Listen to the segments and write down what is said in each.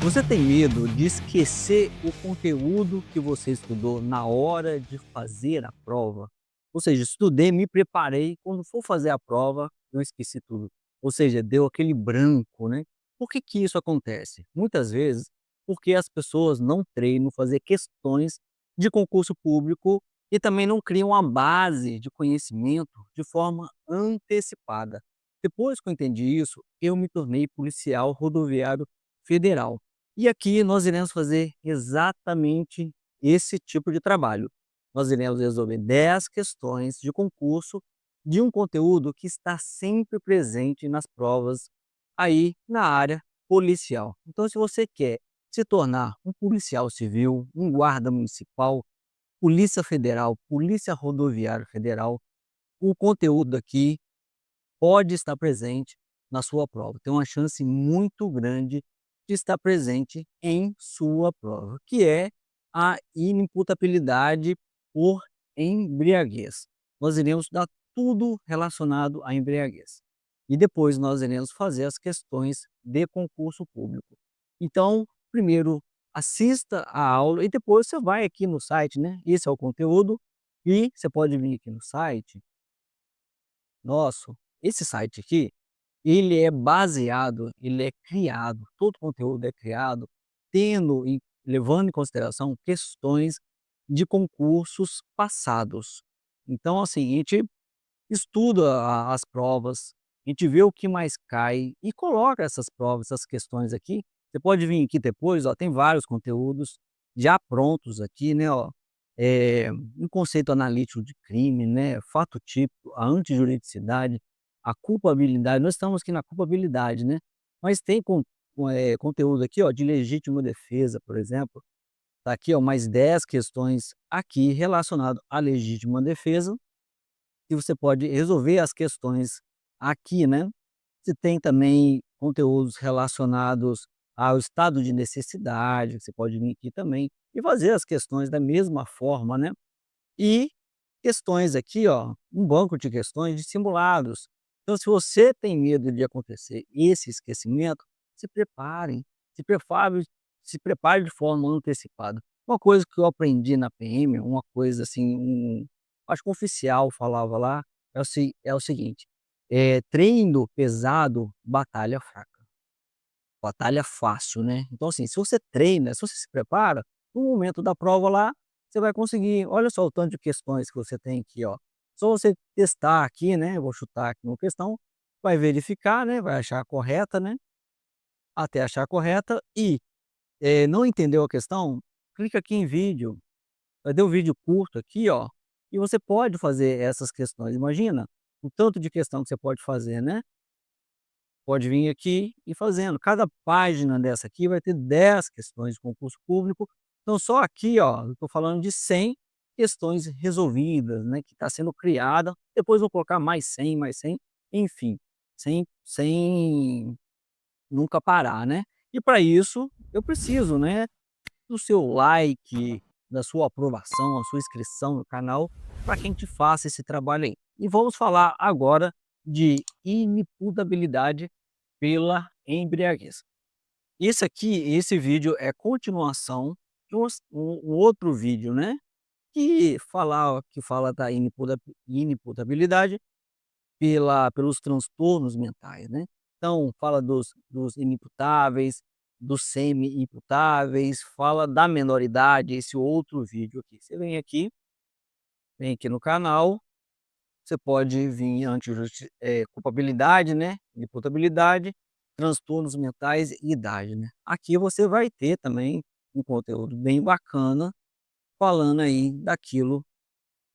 Você tem medo de esquecer o conteúdo que você estudou na hora de fazer a prova? Ou seja, estudei, me preparei, quando for fazer a prova, eu esqueci tudo. Ou seja, deu aquele branco, né? Por que que isso acontece? Muitas vezes, porque as pessoas não treinam fazer questões de concurso público e também não criam a base de conhecimento de forma antecipada. Depois que eu entendi isso, eu me tornei policial rodoviário federal. E aqui nós iremos fazer exatamente esse tipo de trabalho. Nós iremos resolver 10 questões de concurso de um conteúdo que está sempre presente nas provas aí na área policial. Então, se você quer se tornar um policial civil, um guarda municipal, polícia federal, polícia rodoviária federal, o conteúdo aqui pode estar presente na sua prova. Tem uma chance muito grande de estar presente em sua prova, que é a inimputabilidade por embriaguez. Nós iremos dar tudo relacionado à embriaguez. E depois nós iremos fazer as questões de concurso público. Então, primeiro assista a aula e depois você vai aqui no site, né? Esse é o conteúdo e você pode vir aqui no site nosso. Esse site aqui, ele é baseado, ele é criado, todo o conteúdo é criado tendo levando em consideração questões de concursos passados. Então, assim, a gente estuda as provas, a gente vê o que mais cai e coloca essas provas, essas questões aqui. Você pode vir aqui depois, ó, tem vários conteúdos já prontos aqui, né, ó. Um conceito analítico de crime, né, fato típico, a antijuridicidade, a culpabilidade. Nós estamos aqui na culpabilidade, né, mas tem conteúdo aqui, ó, de legítima defesa, por exemplo. Tá aqui, ó, mais 10 questões aqui relacionado à legítima defesa que você pode resolver as questões aqui, né. Você tem também conteúdos relacionados ao estado de necessidade, você pode vir aqui também e fazer as questões da mesma forma, né. E questões aqui, ó, um banco de questões de simulados. Então, se você tem medo de acontecer esse esquecimento, se preparem, se prepare se prepare de forma antecipada. Uma coisa que eu aprendi na PM, uma coisa assim, acho que um oficial falava lá, é o seguinte: "Treino pesado, batalha fraca, batalha fácil", né. Então assim, se você treina, se você se prepara, no momento da prova lá, você vai conseguir. Olha só o tanto de questões que você tem aqui, ó. Só você testar aqui, né, eu vou chutar aqui uma questão, vai verificar, né, vai achar a correta, né, até achar a correta e, não entendeu a questão, clica aqui em vídeo, vai ter um vídeo curto aqui, ó, e você pode fazer essas questões. Imagina o tanto de questão que você pode fazer, né. Pode vir aqui e fazendo. Cada página dessa aqui vai ter 10 questões de concurso público. Então só aqui, ó, eu estou falando de 100 questões resolvidas, né, que está sendo criada. Depois vou colocar mais 100, enfim, sem nunca parar, né. E para isso eu preciso, né, do seu like, da sua aprovação, a sua inscrição no canal, para que a gente faça esse trabalho aí. E vamos falar agora de inimputabilidade pela embriaguez. Esse vídeo é continuação de um outro vídeo, né, que fala da inimputabilidade pelos transtornos mentais, né. Então fala dos inimputáveis, dos semi-imputáveis, fala da menoridade, esse outro vídeo aqui. Você vem aqui no canal, você pode vir culpabilidade, né, imputabilidade, transtornos mentais e idade, né. Aqui você vai ter também um conteúdo bem bacana, falando aí daquilo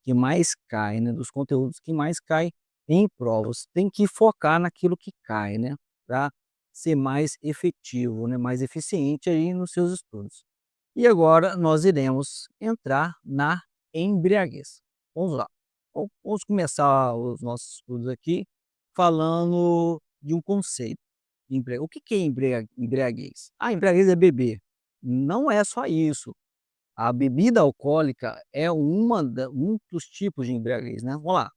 que mais cai, né, dos conteúdos que mais cai em provas. Tem que focar naquilo que cai, né, para ser mais efetivo, né, mais eficiente aí nos seus estudos. E agora nós iremos entrar na embriaguez. Vamos lá. Vamos começar os nossos estudos aqui falando de um conceito. O que que é embriaguez? Ah, embriaguez é beber. Não é só isso. A bebida alcoólica é um dos tipos de embriaguez, né. Vamos lá,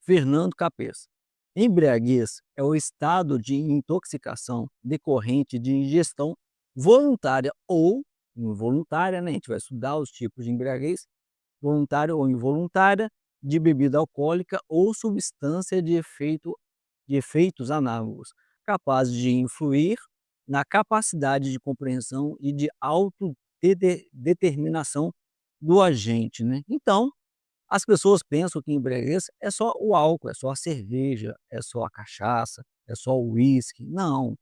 Fernando Capês. Embriaguez é o estado de intoxicação decorrente de ingestão voluntária ou involuntária, né, a gente vai estudar os tipos de embriaguez, voluntária ou involuntária, de bebida alcoólica ou substância de efeitos análogos, capazes de influir na capacidade de compreensão e de autodeterminação do agente, né. Então, as pessoas pensam que embriaguez é só o álcool, é só a cerveja, é só a cachaça, é só o uísque. Não,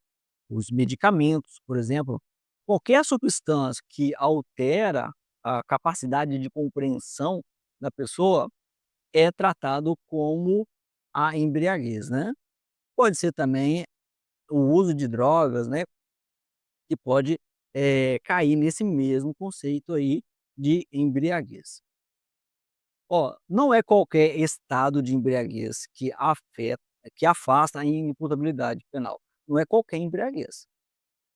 os medicamentos, por exemplo, qualquer substância que altera a capacidade de compreensão da pessoa é tratado como a embriaguez, né. Pode ser também o uso de drogas, né, que pode, cair nesse mesmo conceito aí de embriaguez. Ó, não é qualquer estado de embriaguez que afasta a imputabilidade penal, não é qualquer embriaguez.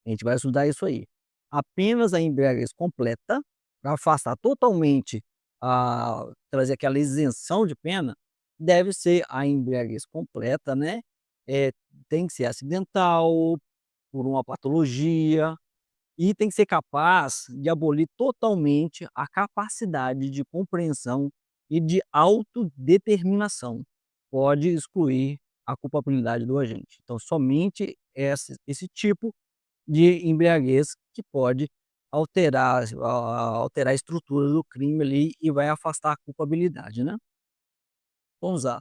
A gente vai estudar isso aí. Apenas a embriaguez completa, para afastar totalmente, trazer aquela isenção de pena, deve ser a embriaguez completa, né, tem que ser acidental, por uma patologia, e tem que ser capaz de abolir totalmente a capacidade de compreensão e de autodeterminação. Pode excluir a culpabilidade do agente. Então, somente esse tipo de embriaguez que pode alterar a estrutura do crime ali e vai afastar a culpabilidade, né. Vamos lá.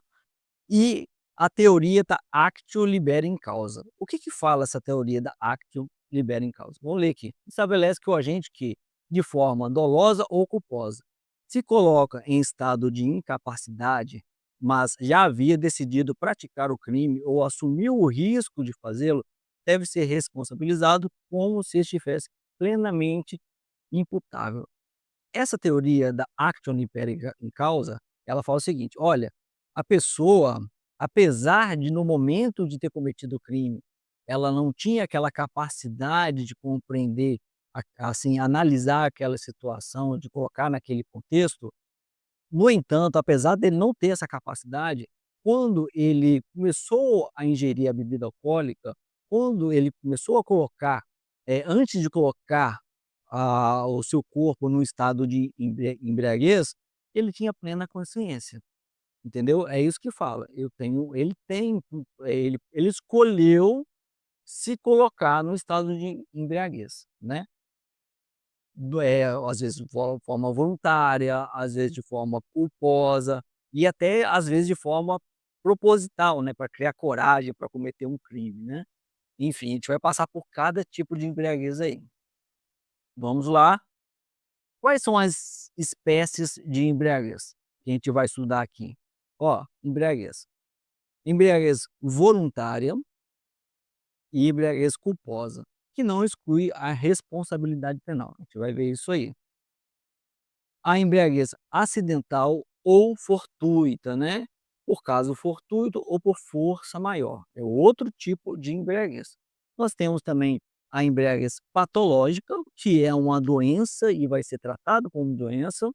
E a teoria da actio libera in causa. O que que fala essa teoria da actio libera in causa? Vamos ler aqui. Estabelece que o agente que, de forma dolosa ou culposa, se coloca em estado de incapacidade, mas já havia decidido praticar o crime ou assumiu o risco de fazê-lo, deve ser responsabilizado como se estivesse plenamente imputável. Essa teoria da actio libera in causa, ela fala o seguinte: olha, a pessoa, apesar de no momento de ter cometido o crime, ela não tinha aquela capacidade de compreender, assim, analisar aquela situação, de colocar naquele contexto. No entanto, apesar dele não ter essa capacidade, quando ele começou a ingerir a bebida alcoólica, quando ele começou a colocar, antes de colocar o seu corpo num estado de embriaguez, ele tinha plena consciência, entendeu? É isso que fala, eu tenho ele tem ele escolheu se colocar no estado de embriaguez, né. Às vezes de forma voluntária, às vezes de forma culposa e até às vezes de forma proposital, né, para criar coragem para cometer um crime, né. Enfim, a gente vai passar por cada tipo de embriaguez aí. Vamos lá. Quais são as espécies de embriaguez que a gente vai estudar aqui? Ó, embriaguez voluntária e embriaguez culposa, que não exclui a responsabilidade penal. A gente vai ver isso aí. A embriaguez acidental ou fortuita, né, por caso fortuito ou por força maior, é outro tipo de embriaguez. Nós temos também a embriaguez patológica, que é uma doença e vai ser tratado como doença,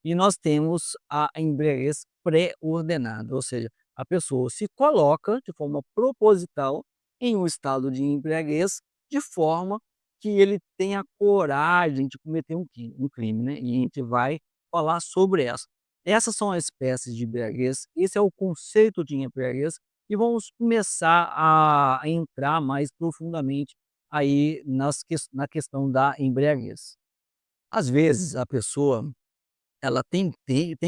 e nós temos a embriaguez pré-ordenada, ou seja, a pessoa se coloca de forma proposital em um estado de embriaguez, de forma que ele tenha coragem de cometer um crime, né, e a gente vai falar sobre essa. Essas são as espécies de embriaguez, esse é o conceito de embriaguez, e vamos começar a entrar mais profundamente aí na questão da embriaguez. Às vezes a pessoa ela tem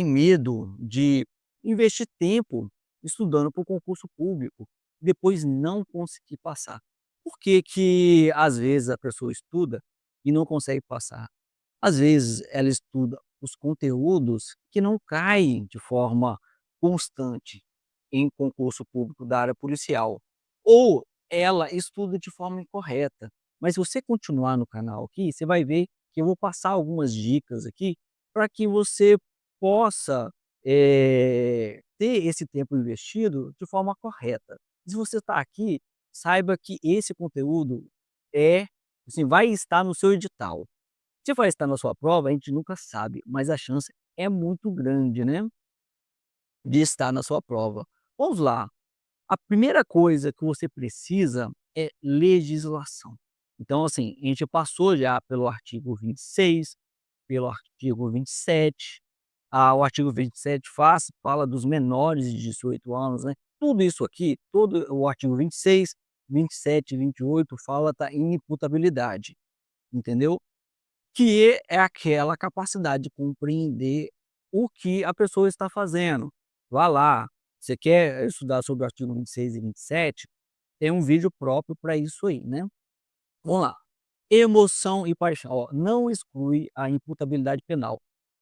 medo de investir tempo estudando para o concurso público, depois não conseguir passar. Por que que, às vezes, a pessoa estuda e não consegue passar? Às vezes, ela estuda os conteúdos que não caem de forma constante em concurso público da área policial, ou ela estuda de forma incorreta. Mas se você continuar no canal aqui, você vai ver que eu vou passar algumas dicas aqui para que você possa, ter esse tempo investido de forma correta. Se você está aqui, saiba que esse conteúdo é assim, vai estar no seu edital. Se vai estar na sua prova, a gente nunca sabe, mas a chance é muito grande, né, de estar na sua prova. Vamos lá, a primeira coisa que você precisa é legislação. Então, assim, a gente passou já pelo artigo 26, pelo artigo 27. O artigo 27 fala dos menores de 18 anos, né. Tudo isso aqui, todo o artigo 26, 27 e 28 fala da inimputabilidade, entendeu? Que é aquela capacidade de compreender o que a pessoa está fazendo. Vá lá, você quer estudar sobre o artigo 26 e 27, tem um vídeo próprio para isso aí, né. Vamos lá. Emoção e paixão, ó, não exclui a imputabilidade penal,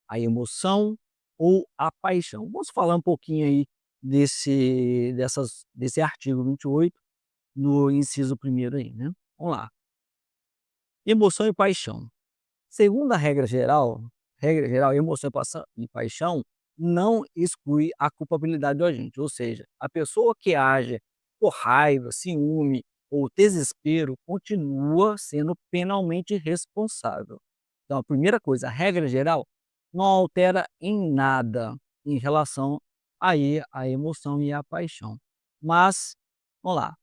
a emoção ou a paixão. Vamos falar um pouquinho aí desse artigo 28 no inciso primeiro aí, né. Vamos lá. Emoção e paixão. Segundo a regra geral, emoção e paixão não exclui a culpabilidade do agente, ou seja, a pessoa que age por raiva, ciúme ou desespero continua sendo penalmente responsável. Então, a primeira coisa, a regra geral não altera em nada em relação aí à emoção e à paixão. Mas, vamos lá,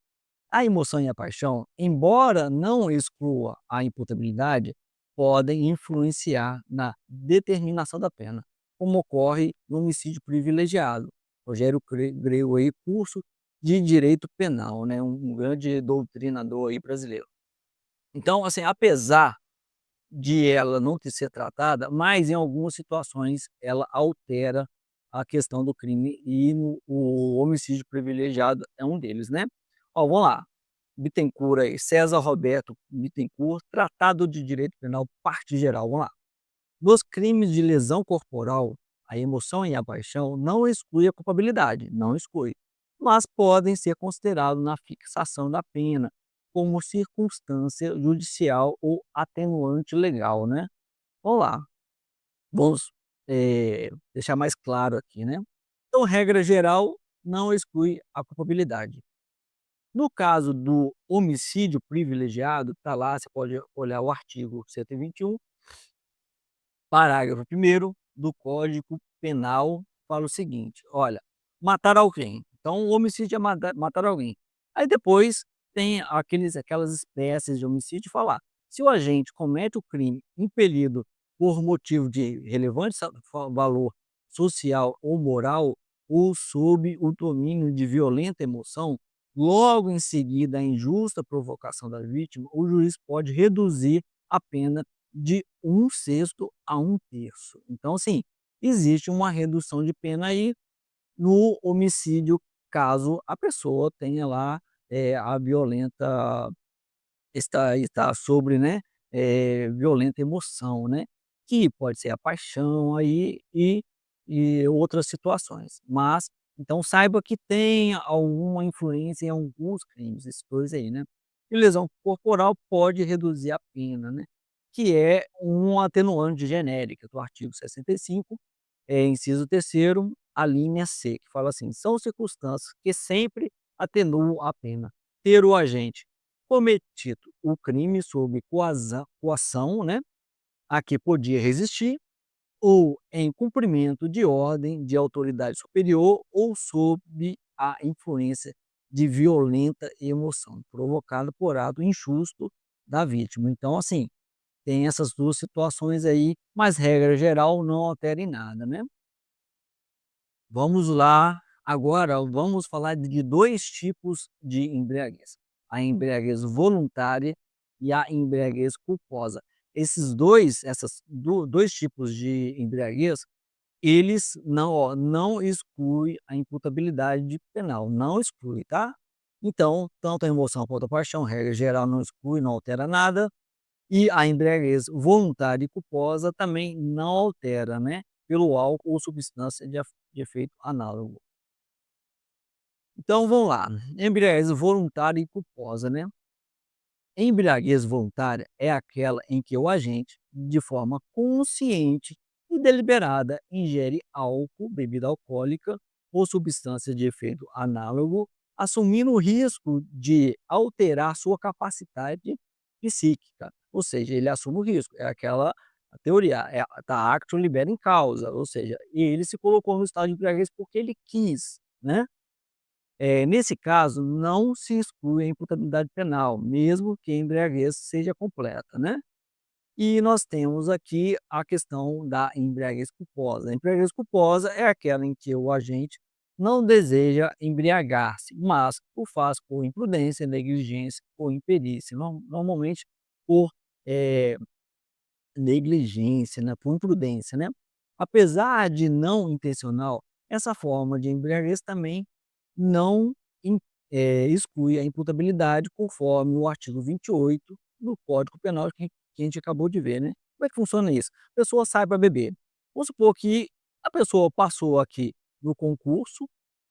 a emoção e a paixão, embora não exclua a imputabilidade, podem influenciar na determinação da pena, como ocorre no homicídio privilegiado. Rogério Grego aí, curso de direito penal, né, um grande doutrinador aí brasileiro. Então, assim, apesar de ela não ter ser tratada, mas em algumas situações ela altera a questão do crime e o homicídio privilegiado é um deles, né. Ó, vamos lá. Bittencourt aí, César Roberto Bittencourt, Tratado de Direito Penal, parte geral, vamos lá. Nos crimes de lesão corporal, a emoção e a paixão não exclui a culpabilidade, não exclui, mas podem ser considerados na fixação da pena, como circunstância judicial ou atenuante legal, né. Vamos lá, vamos, deixar mais claro aqui, né. Então, regra geral, não exclui a culpabilidade. No caso do homicídio privilegiado, tá lá, você pode olhar o artigo 121, parágrafo primeiro do Código Penal, fala o seguinte: olha, matar alguém. Então, o homicídio é matar alguém. Aí depois tem aquelas espécies de homicídio, falar: se o agente comete o crime impelido por motivo de relevante valor social ou moral, ou sob o domínio de violenta emoção, logo em seguida a injusta provocação da vítima, o juiz pode reduzir a pena de 1/6 a 1/3. Então, assim, existe uma redução de pena aí no homicídio, caso a pessoa tenha lá, a violenta está sobre, né, violenta emoção, né, que pode ser a paixão aí e outras situações. Mas, então saiba que tem alguma influência em alguns crimes, esses 2 aí, né. E lesão corporal pode reduzir a pena, né, que é um atenuante genérica do artigo 65, inciso terceiro, a linha C, que fala assim: "São circunstâncias que sempre atenuam a pena. Ter o agente cometido o crime sob coação, né, a que podia resistir, ou em cumprimento de ordem de autoridade superior ou sob a influência de violenta emoção, provocada por ato injusto da vítima". Então, assim, tem essas 2 situações aí, mas regra geral não altera em nada, né. Vamos lá, agora vamos falar de 2 tipos de embriaguez, a embriaguez voluntária e a embriaguez culposa. Esses 2 tipos de embriaguez, eles não exclui a imputabilidade penal, não exclui, tá. Então, tanto a emoção quanto a paixão, regra geral, não exclui, não altera nada, e a embriaguez voluntária e culposa também não altera, né, pelo álcool ou substância de efeito análogo. Então vamos lá, embriaguez voluntária e culposa, né. Embriaguez voluntária é aquela em que o agente, de forma consciente e deliberada, ingere álcool, bebida alcoólica ou substância de efeito análogo, assumindo o risco de alterar sua capacidade psíquica. Ou seja, ele assume o risco, é aquela a teoria, tá actio libera em causa, ou seja, ele se colocou no estado de embriaguez porque ele quis, né. Nesse caso, não se exclui a imputabilidade penal, mesmo que a embriaguez seja completa, né. E nós temos aqui a questão da embriaguez culposa. A embriaguez culposa é aquela em que o agente não deseja embriagar-se, mas o faz por imprudência, negligência ou imperícia, normalmente por, eh, negligência, né, por imprudência, né. Apesar de não intencional, essa forma de embriaguez também não exclui a imputabilidade conforme o artigo 28 do Código Penal que a gente acabou de ver, né. Como é que funciona isso? A pessoa sai para beber. Vamos supor que a pessoa passou aqui no concurso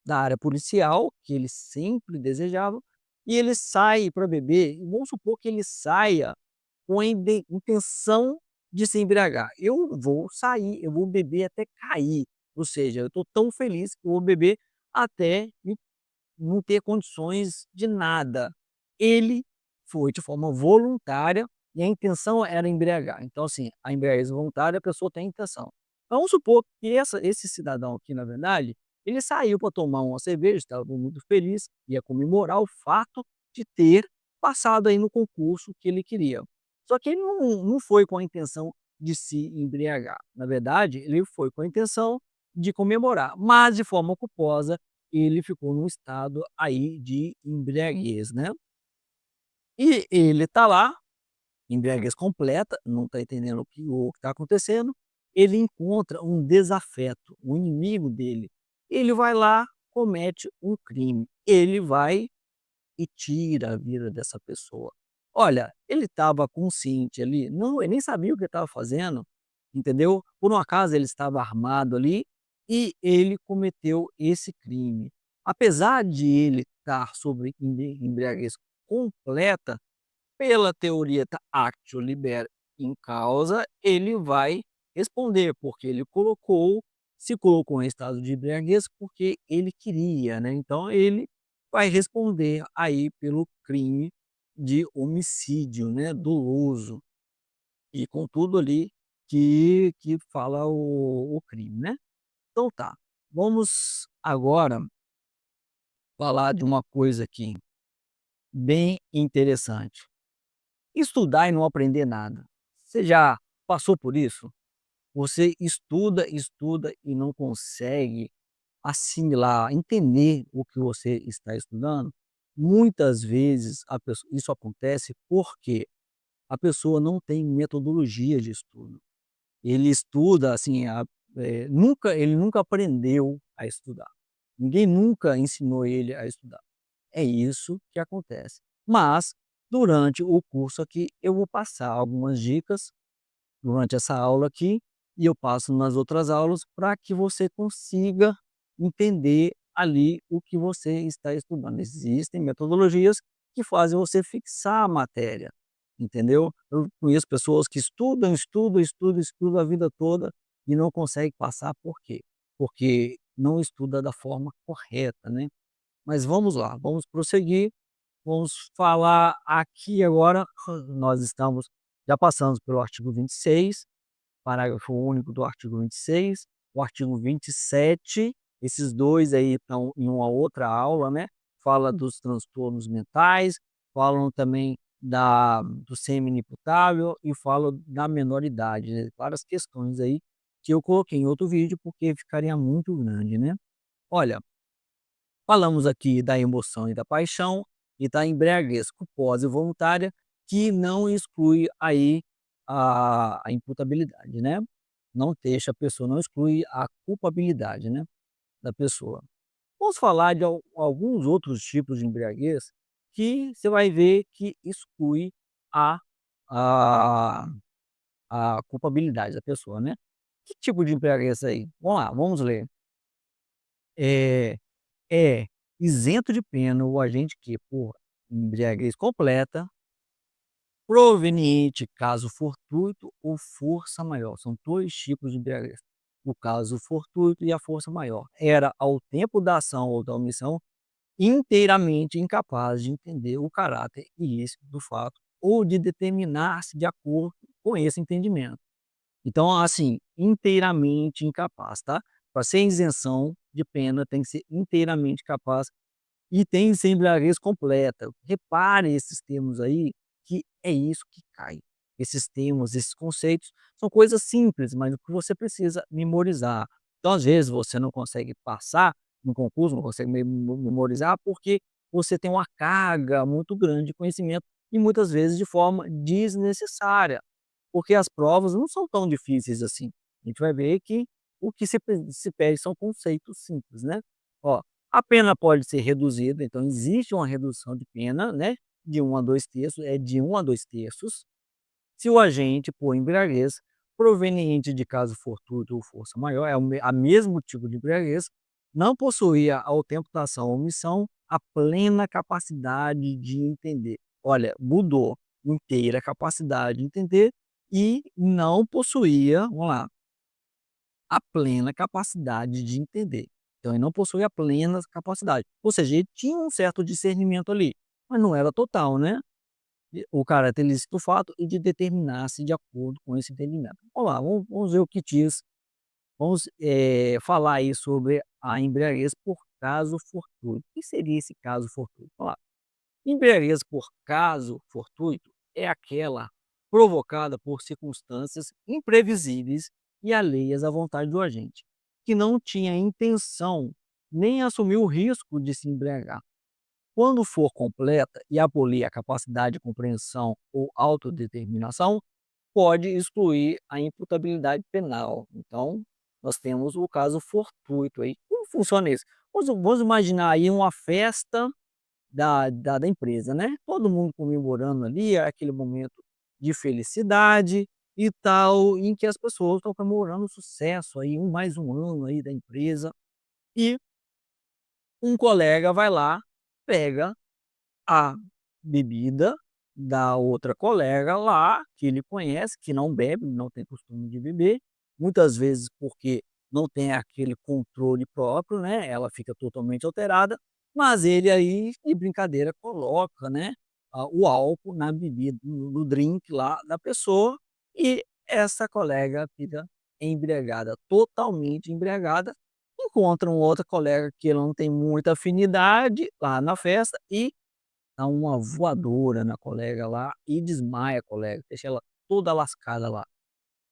da área policial, que ele sempre desejava, e ele sai para beber, e vamos supor que ele saia com a intenção de se embriagar. Eu vou sair, eu vou beber até cair, ou seja, eu estou tão feliz que eu vou beber até não ter condições de nada. Ele foi de forma voluntária e a intenção era embriagar. Então, assim, a embriaguez voluntária, a pessoa tem intenção. Vamos supor que esse cidadão aqui, na verdade, ele saiu para tomar uma cerveja, estava muito feliz, ia comemorar o fato de ter passado aí no concurso que ele queria. Só que ele não foi com a intenção de se embriagar. Na verdade, ele foi com a intenção de comemorar, mas de forma culposa ele ficou num estado aí de embriaguez, né. E ele tá lá, embriaguez completa, não tá entendendo o que está acontecendo, ele encontra um desafeto, um inimigo dele, ele vai lá, comete um crime, ele vai e tira a vida dessa pessoa. Olha, ele estava consciente ali, não, ele nem sabia o que estava fazendo, entendeu? Por um acaso ele estava armado ali e ele cometeu esse crime. Apesar de ele estar sob embriaguez completa, pela teoria da actio liber in causa, ele vai responder, porque ele se colocou em estado de embriaguez porque ele queria, né, então ele vai responder aí pelo crime de homicídio, né, doloso, e com tudo ali que fala o crime, né. Então tá, vamos agora falar de uma coisa aqui bem interessante. Estudar e não aprender nada. Você já passou por isso? Você estuda, estuda e não consegue assimilar, entender o que você está estudando? Muitas vezes isso acontece porque a pessoa não tem metodologia de estudo. Ele estuda assim, ele nunca aprendeu a estudar. Ninguém nunca ensinou ele a estudar. É isso que acontece. Mas, durante o curso aqui, eu vou passar algumas dicas durante essa aula aqui, e eu passo nas outras aulas para que você consiga entender ali o que você está estudando. Existem metodologias que fazem você fixar a matéria, entendeu? Eu conheço pessoas que estudam, estudam, estudam, estudam a vida toda e não conseguem passar, por quê? Porque não estuda da forma correta, né? Mas vamos lá, vamos prosseguir. Vamos falar aqui agora, já passamos pelo artigo 26, parágrafo único do artigo 26, o artigo 27, esses 2 aí estão em uma outra aula, né, fala dos transtornos mentais, falam também do semi-inimputável e fala da menoridade, né, várias questões aí que eu coloquei em outro vídeo, porque ficaria muito grande, né. Olha, falamos aqui da emoção e da paixão e da embriaguez culposa e voluntária, que não exclui aí a imputabilidade, né. Não deixa a pessoa, não exclui a culpabilidade, né, da pessoa. Vamos falar de alguns outros tipos de embriaguez que você vai ver que exclui a a a culpabilidade da pessoa, né. Que tipo de embriaguez aí? Vamos lá, vamos ler. Eh É isento de pena o agente que, por embriaguez completa, proveniente, caso fortuito ou força maior. São 2 tipos de embriaguez. O caso fortuito e a força maior. Era, ao tempo da ação ou da omissão, inteiramente incapaz de entender o caráter ilícito do fato ou de determinar-se de acordo com esse entendimento. Então, assim, inteiramente incapaz, tá? Para ser isenção de pena, tem que ser inteiramente capaz e tem que ser embriaguez completa. Repare esses termos aí, que é isso que cai. Esses termos, esses conceitos, são coisas simples, mas que você precisa memorizar. Então, às vezes, você não consegue passar no concurso, não consegue memorizar, porque você tem uma carga muito grande de conhecimento e muitas vezes de forma desnecessária, porque as provas não são tão difíceis assim. A gente vai ver que o que se pede são conceitos simples, né. Ó, a pena pode ser reduzida, então existe uma redução de pena, né, de 1 a 2 terços, é de 1 a 2 terços, se o agente por embriaguez proveniente de caso fortuito ou força maior, é o mesmo tipo de embriaguez, não possuía ao tempo da ação ou omissão a plena capacidade de entender. Olha, mudou, inteira capacidade de entender e não possuía, vamos lá, a plena capacidade de entender. Então ele não possuía a plena capacidade, ou seja, ele tinha um certo discernimento ali, mas não era total, né. O caráter lícito do fato e de determinar-se de acordo com esse entendimento. Vamos lá, vamos ver o que diz, vamos, falar aí sobre a embriaguez por caso fortuito. O que seria esse caso fortuito? Vamos lá. Embriaguez por caso fortuito é aquela provocada por circunstâncias imprevisíveis e alheias à vontade do agente, que não tinha intenção nem assumiu o risco de se embriagar. Quando for completa e abolir a capacidade de compreensão ou autodeterminação, pode excluir a imputabilidade penal. Então, nós temos o caso fortuito aí. Como funciona isso? Vamos imaginar aí uma festa da empresa, né? Todo mundo comemorando ali, é aquele momento de felicidade e tal, em que as pessoas estão comemorando o sucesso aí, mais um ano aí da empresa. E um colega vai lá, pega a bebida da outra colega lá, que ele conhece, que não bebe, não tem costume de beber, muitas vezes porque não tem aquele controle próprio, né, ela fica totalmente alterada, mas ele aí, de brincadeira, coloca, né, o álcool na bebida, no drink lá da pessoa, e essa colega fica embriagada, totalmente embriagada, encontra um outra colega que ela não tem muita afinidade lá na festa e dá uma voadora na colega lá e desmaia a colega, deixa ela toda lascada lá.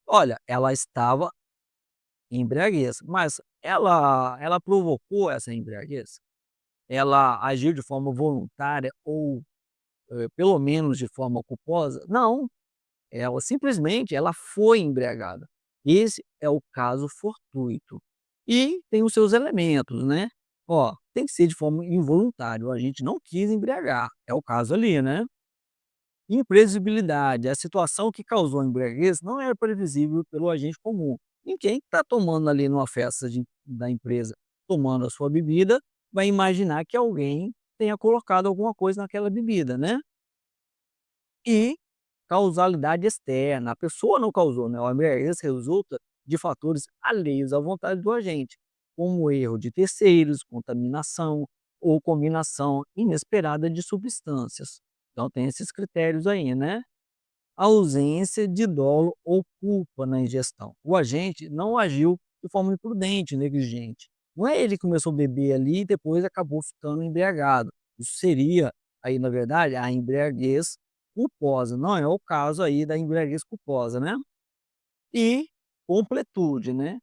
Olha, ela estava em embriaguez, mas ela provocou essa embriaguez? Ela agiu de forma voluntária ou, pelo menos de forma culposa? Não, ela simplesmente ela foi embriagada. Esse é o caso fortuito. E tem os seus elementos, né. Ó, tem que ser de forma involuntária, a gente não quis embriagar, é o caso ali, né. Imprevisibilidade, a situação que causou a embriaguez não era previsível pelo agente comum. Ninguém que está tomando ali numa festa da empresa, tomando a sua bebida, vai imaginar que alguém tenha colocado alguma coisa naquela bebida, né. E causalidade externa, a pessoa não causou, né, a embriaguez resulta de fatores alheios à vontade do agente, como erro de terceiros, contaminação ou combinação inesperada de substâncias. Então tem esses critérios aí, né. Ausência de dolo ou culpa na ingestão. O agente não agiu de forma imprudente, negligente. Não é ele que começou a beber ali e depois acabou ficando embriagado. Isso seria, aí na verdade, a embriaguez culposa, não é o caso aí da embriaguez culposa, né. E completude, né,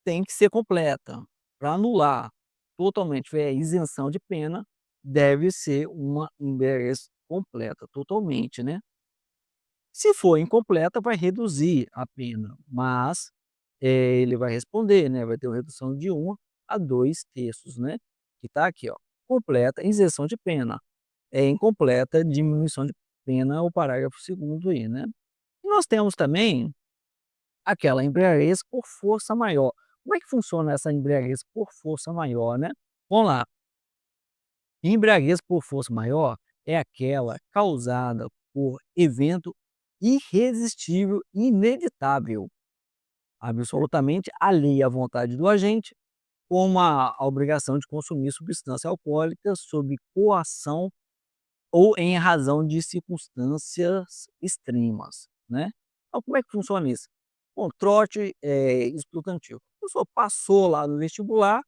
tem que ser completa. Para anular totalmente, isenção de pena, deve ser uma embriaguez completa, totalmente, né. Se for incompleta, vai reduzir a pena, mas, ele vai responder, né, vai ter uma redução de 1 a 2 terços, né, que está aqui, ó, completa, isenção de pena, é incompleta, diminuição de pena, o parágrafo segundo aí, né. E nós temos também aquela embriaguez por força maior. Como é que funciona essa embriaguez por força maior, né? Vamos lá, embriaguez por força maior é aquela causada por evento irresistível e inevitável, absolutamente alheia à vontade do agente, como a obrigação de consumir substância alcoólica sob coação ou em razão de circunstâncias extremas, né. Então como é que funciona isso? Bom, trote, estudantil. A pessoa passou lá no vestibular,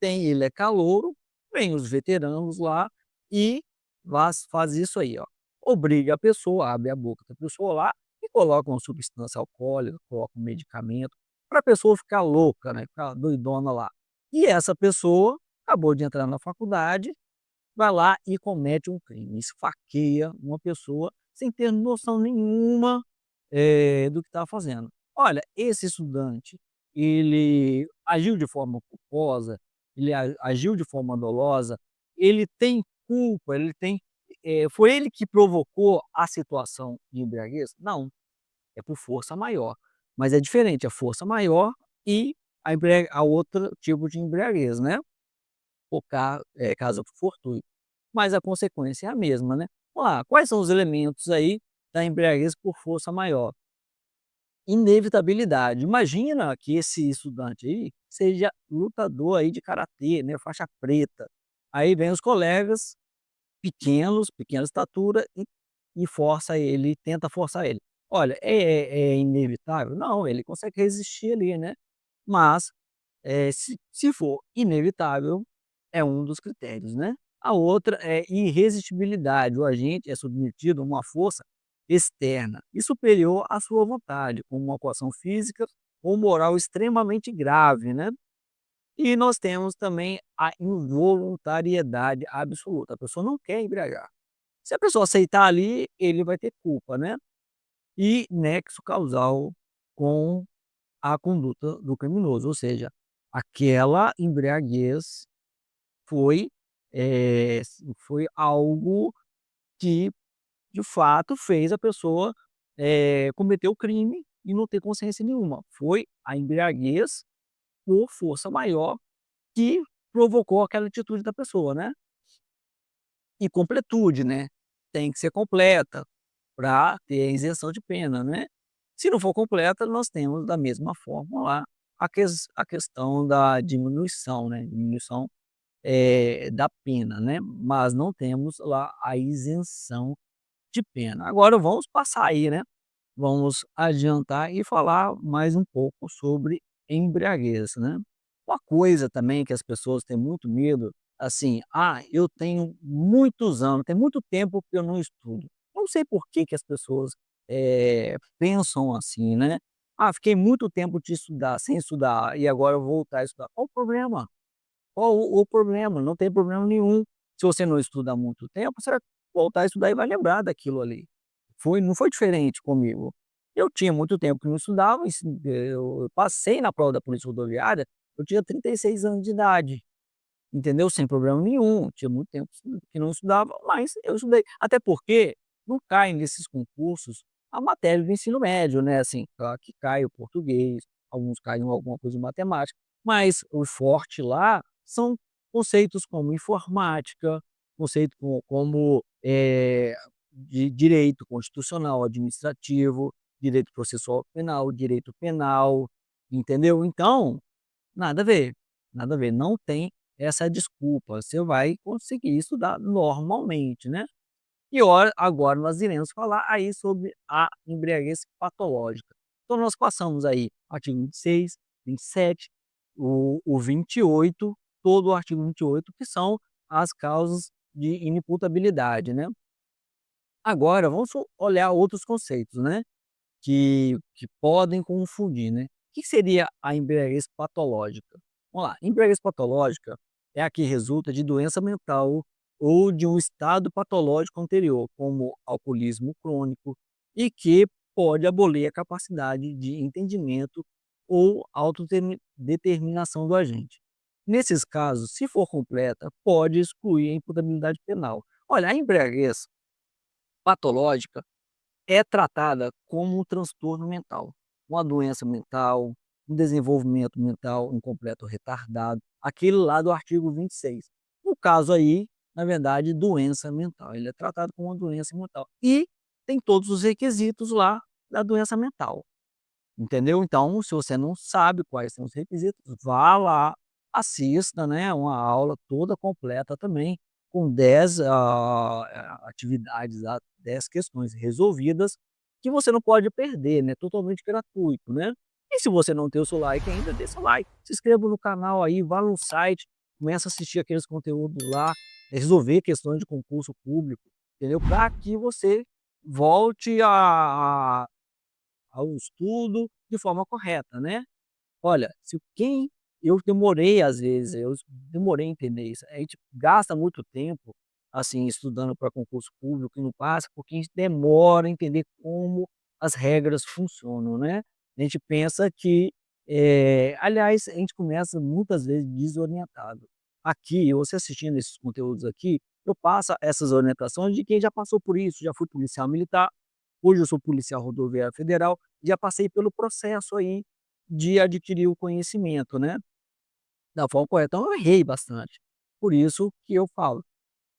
ele é calouro, vem os veteranos lá e faz isso aí, ó. Obriga a pessoa, abre a boca da pessoa lá e coloca uma substância alcoólica, coloca um medicamento, para a pessoa ficar louca, né, ficar doidona lá. E essa pessoa acabou de entrar na faculdade, vai lá e comete um crime, esfaqueia uma pessoa sem ter noção nenhuma, do que estava fazendo. Olha, esse estudante, ele agiu de forma culposa, ele agiu de forma dolosa, ele tem culpa, ele tem foi ele que provocou a situação de embriaguez? Não, é por força maior, mas é diferente a força maior e a outra tipo de embriaguez, né, o caso fortuito, mas a consequência é a mesma, né. Vamos lá, quais são os elementos aí da embriaguez por força maior? Inevitabilidade. Imagina que esse estudante aí seja lutador aí de karatê, né, faixa preta. Aí vem os colegas pequenos, pequena estatura e força ele, tenta forçar ele. Olha, é inevitável? Não, ele consegue resistir ali, né, mas se for inevitável, é um dos critérios, né. A outra é irresistibilidade, o agente é submetido a uma força externa e superior à sua vontade, como uma coação física ou moral extremamente grave, né. E nós temos também a involuntariedade absoluta, a pessoa não quer embriagar. Se a pessoa aceitar ali, ele vai ter culpa, né. E nexo causal com a conduta do criminoso, ou seja, aquela embriaguez foi, foi algo que, de fato, fez a pessoa, cometer o crime e não ter consciência nenhuma. Foi a embriaguez por força maior que provocou aquela atitude da pessoa, né. E completude, né, tem que ser completa para ter a isenção de pena, né. Se não for completa, nós temos da mesma forma lá a questão da diminuição, né, diminuição, da pena, né, mas não temos lá a isenção de pena. Agora vamos passar aí, né, vamos adiantar e falar mais um pouco sobre embriaguez, né. Uma coisa também que as pessoas têm muito medo, assim: "Ah, eu tenho muitos anos, tem muito tempo que eu não estudo". Não sei por que que as pessoas, pensam assim, né. "Ah, fiquei muito tempo de estudar sem estudar e agora eu vou voltar a estudar". Qual o problema? Qual o problema? Não tem problema nenhum. Se você não estuda há muito tempo, você vai voltar a estudar e vai lembrar daquilo ali. Não foi diferente comigo. Eu tinha muito tempo que não estudava, eu passei na prova da Polícia Rodoviária, eu tinha 36 anos de idade, entendeu? Sem problema nenhum, tinha muito tempo que não estudava, mas eu estudei. Até porque não cai nesses concursos a matéria do ensino médio, né, assim, claro que cai o português, alguns caem alguma coisa de matemática, mas o forte lá são conceitos como informática, conceito como, de direito constitucional, administrativo, direito processual penal, direito penal, entendeu? Então, nada a ver, nada a ver, não tem essa desculpa, você vai conseguir estudar normalmente, né. E agora nós iremos falar aí sobre a embriaguez patológica. Então nós passamos aí artigo 26, 27, o 28, todo o artigo 28, que são as causas de inimputabilidade, né. Agora vamos olhar outros conceitos, né, que podem confundir, né. O que seria a embriaguez patológica? Vamos lá, embriaguez patológica é a que resulta de doença mental ou de um estado patológico anterior, como alcoolismo crônico, e que pode abolir a capacidade de entendimento ou autodeterminação do agente. Nesses casos, se for completa, pode excluir a imputabilidade penal. Olha, a embriaguez patológica é tratada como um transtorno mental, uma doença mental, um desenvolvimento mental incompleto ou retardado, aquele lá do artigo 26. No caso aí, na verdade, doença mental, ele é tratado como uma doença mental e tem todos os requisitos lá da doença mental. Entendeu? Então, se você não sabe quais são os requisitos, vá lá, assista, né, uma aula toda completa também, com 10 atividades lá, 10 questões resolvidas, que você não pode perder, né, totalmente gratuito, né. E se você não tem o seu like ainda, dê seu like, se inscreva no canal aí, vá no site, começa a assistir aqueles conteúdos lá, resolver questões de concurso público, entendeu? Para que você volte a ao estudo de forma correta, né. Olha, se quem eu demorei às vezes, eu demorei a entender isso. A gente gasta muito tempo, assim, estudando para concurso público e não passa, porque a gente demora a entender como as regras funcionam, né. A gente pensa que, aliás, a gente começa muitas vezes desorientado. Aqui, você assistindo esses conteúdos aqui, eu passo essas orientações de quem já passou por isso, já fui policial militar, hoje eu sou policial rodoviário federal, já passei pelo processo aí de adquirir o conhecimento, né, da forma correta. Então eu errei bastante. Por isso que eu falo,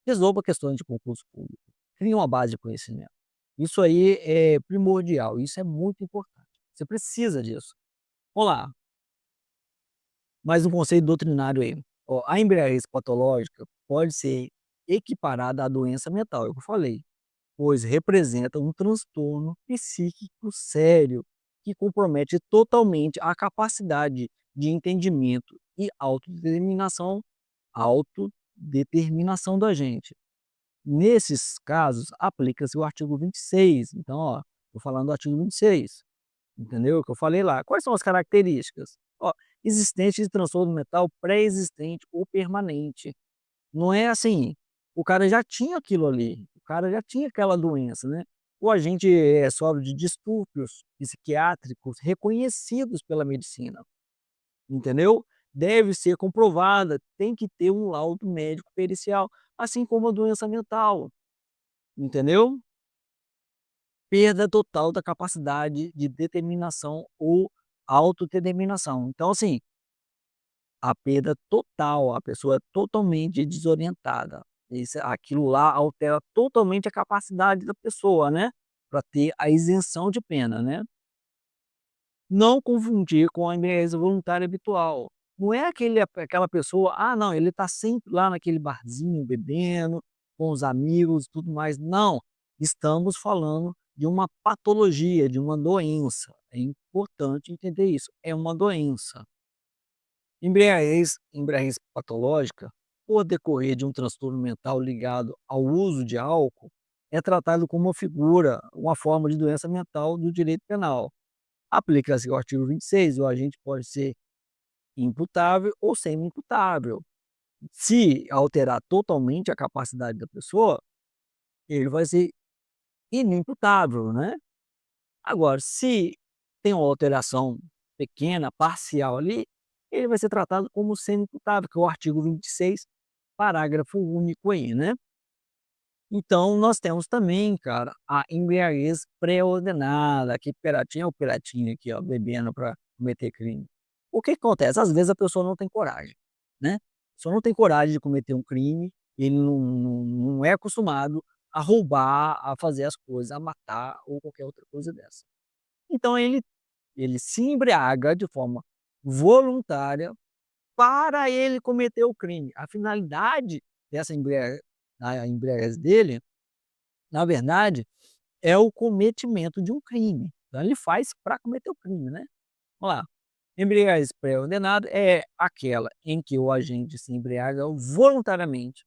resolva questões de concurso público, crie uma base de conhecimento. Isso aí é primordial, isso é muito importante. Você precisa disso. Vamos lá, mais um conceito doutrinário aí. Ó, a embriaguez patológica pode ser equiparada à doença mental, é o que eu falei, pois representa um transtorno psíquico sério que compromete totalmente a capacidade de entendimento e autodeterminação da gente. Nesses casos, aplica-se o artigo 26. Então, ó, estou falando do artigo 26, entendeu? O que eu falei lá. Quais são as características? Ó, existente de transtorno mental pré-existente ou permanente. Não é assim, o cara já tinha aquilo ali, o cara já tinha aquela doença, né. Ou a gente, sofre de distúrbios psiquiátricos reconhecidos pela medicina, entendeu. Deve ser comprovada, tem que ter um laudo médico pericial, assim como a doença mental, entendeu. Perda total da capacidade de determinação ou autodeterminação. Então assim, a perda total, a pessoa é totalmente desorientada. Isso aquilo lá altera totalmente a capacidade da pessoa, né, para ter a isenção de pena, né. Não confundir com a embriaguez voluntária habitual. Não é aquela pessoa: "Ah, não, ele está sempre lá naquele barzinho bebendo, com os amigos e tudo mais". Não, estamos falando de uma patologia, de uma doença. É importante entender isso, é uma doença. Embriaguez patológica, por decorrer de um transtorno mental ligado ao uso de álcool, é tratado como uma forma de doença mental do direito penal. Aplica-se o artigo 26, o agente pode ser imputável ou semi-imputável. Se alterar totalmente a capacidade da pessoa, ele vai ser inimputável, né. Agora, se tem uma alteração pequena, parcial ali, ele vai ser tratado como semi-imputável, que é o artigo 26, parágrafo único aí, né. Então nós temos também, cara, a embriaguez pré-ordenada, que Piratinha é o Piratinha aqui, ó, bebendo para cometer crime. O que que acontece? Às vezes a pessoa não tem coragem, né. A pessoa não tem coragem de cometer um crime, ele não é acostumado a roubar, a fazer as coisas, a matar ou qualquer outra coisa dessa. Então ele se embriaga de forma voluntária para ele cometer o crime. A finalidade dessa a embriaguez dele, na verdade, é o cometimento de um crime. Então ele faz para cometer o crime, né. Vamos lá, embriaguez pré-ordenada é aquela em que o agente se embriaga voluntariamente,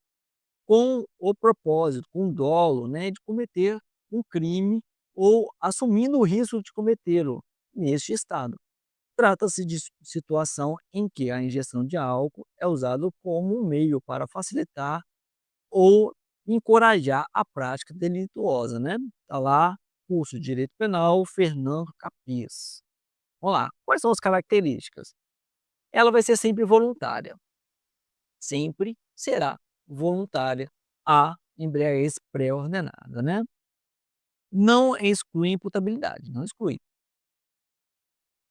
com o propósito, com dolo, né, de cometer um crime ou assumindo o risco de cometê-lo neste estado. Trata-se de situação em que a ingestão de álcool é usado como um meio para facilitar ou encorajar a prática delituosa, né. Tá lá, curso de Direito Penal, Fernando Capias. Vamos lá, quais são as características? Ela vai ser sempre voluntária, sempre será voluntária a embriaguez pré-ordenada, né. Não exclui imputabilidade, não exclui.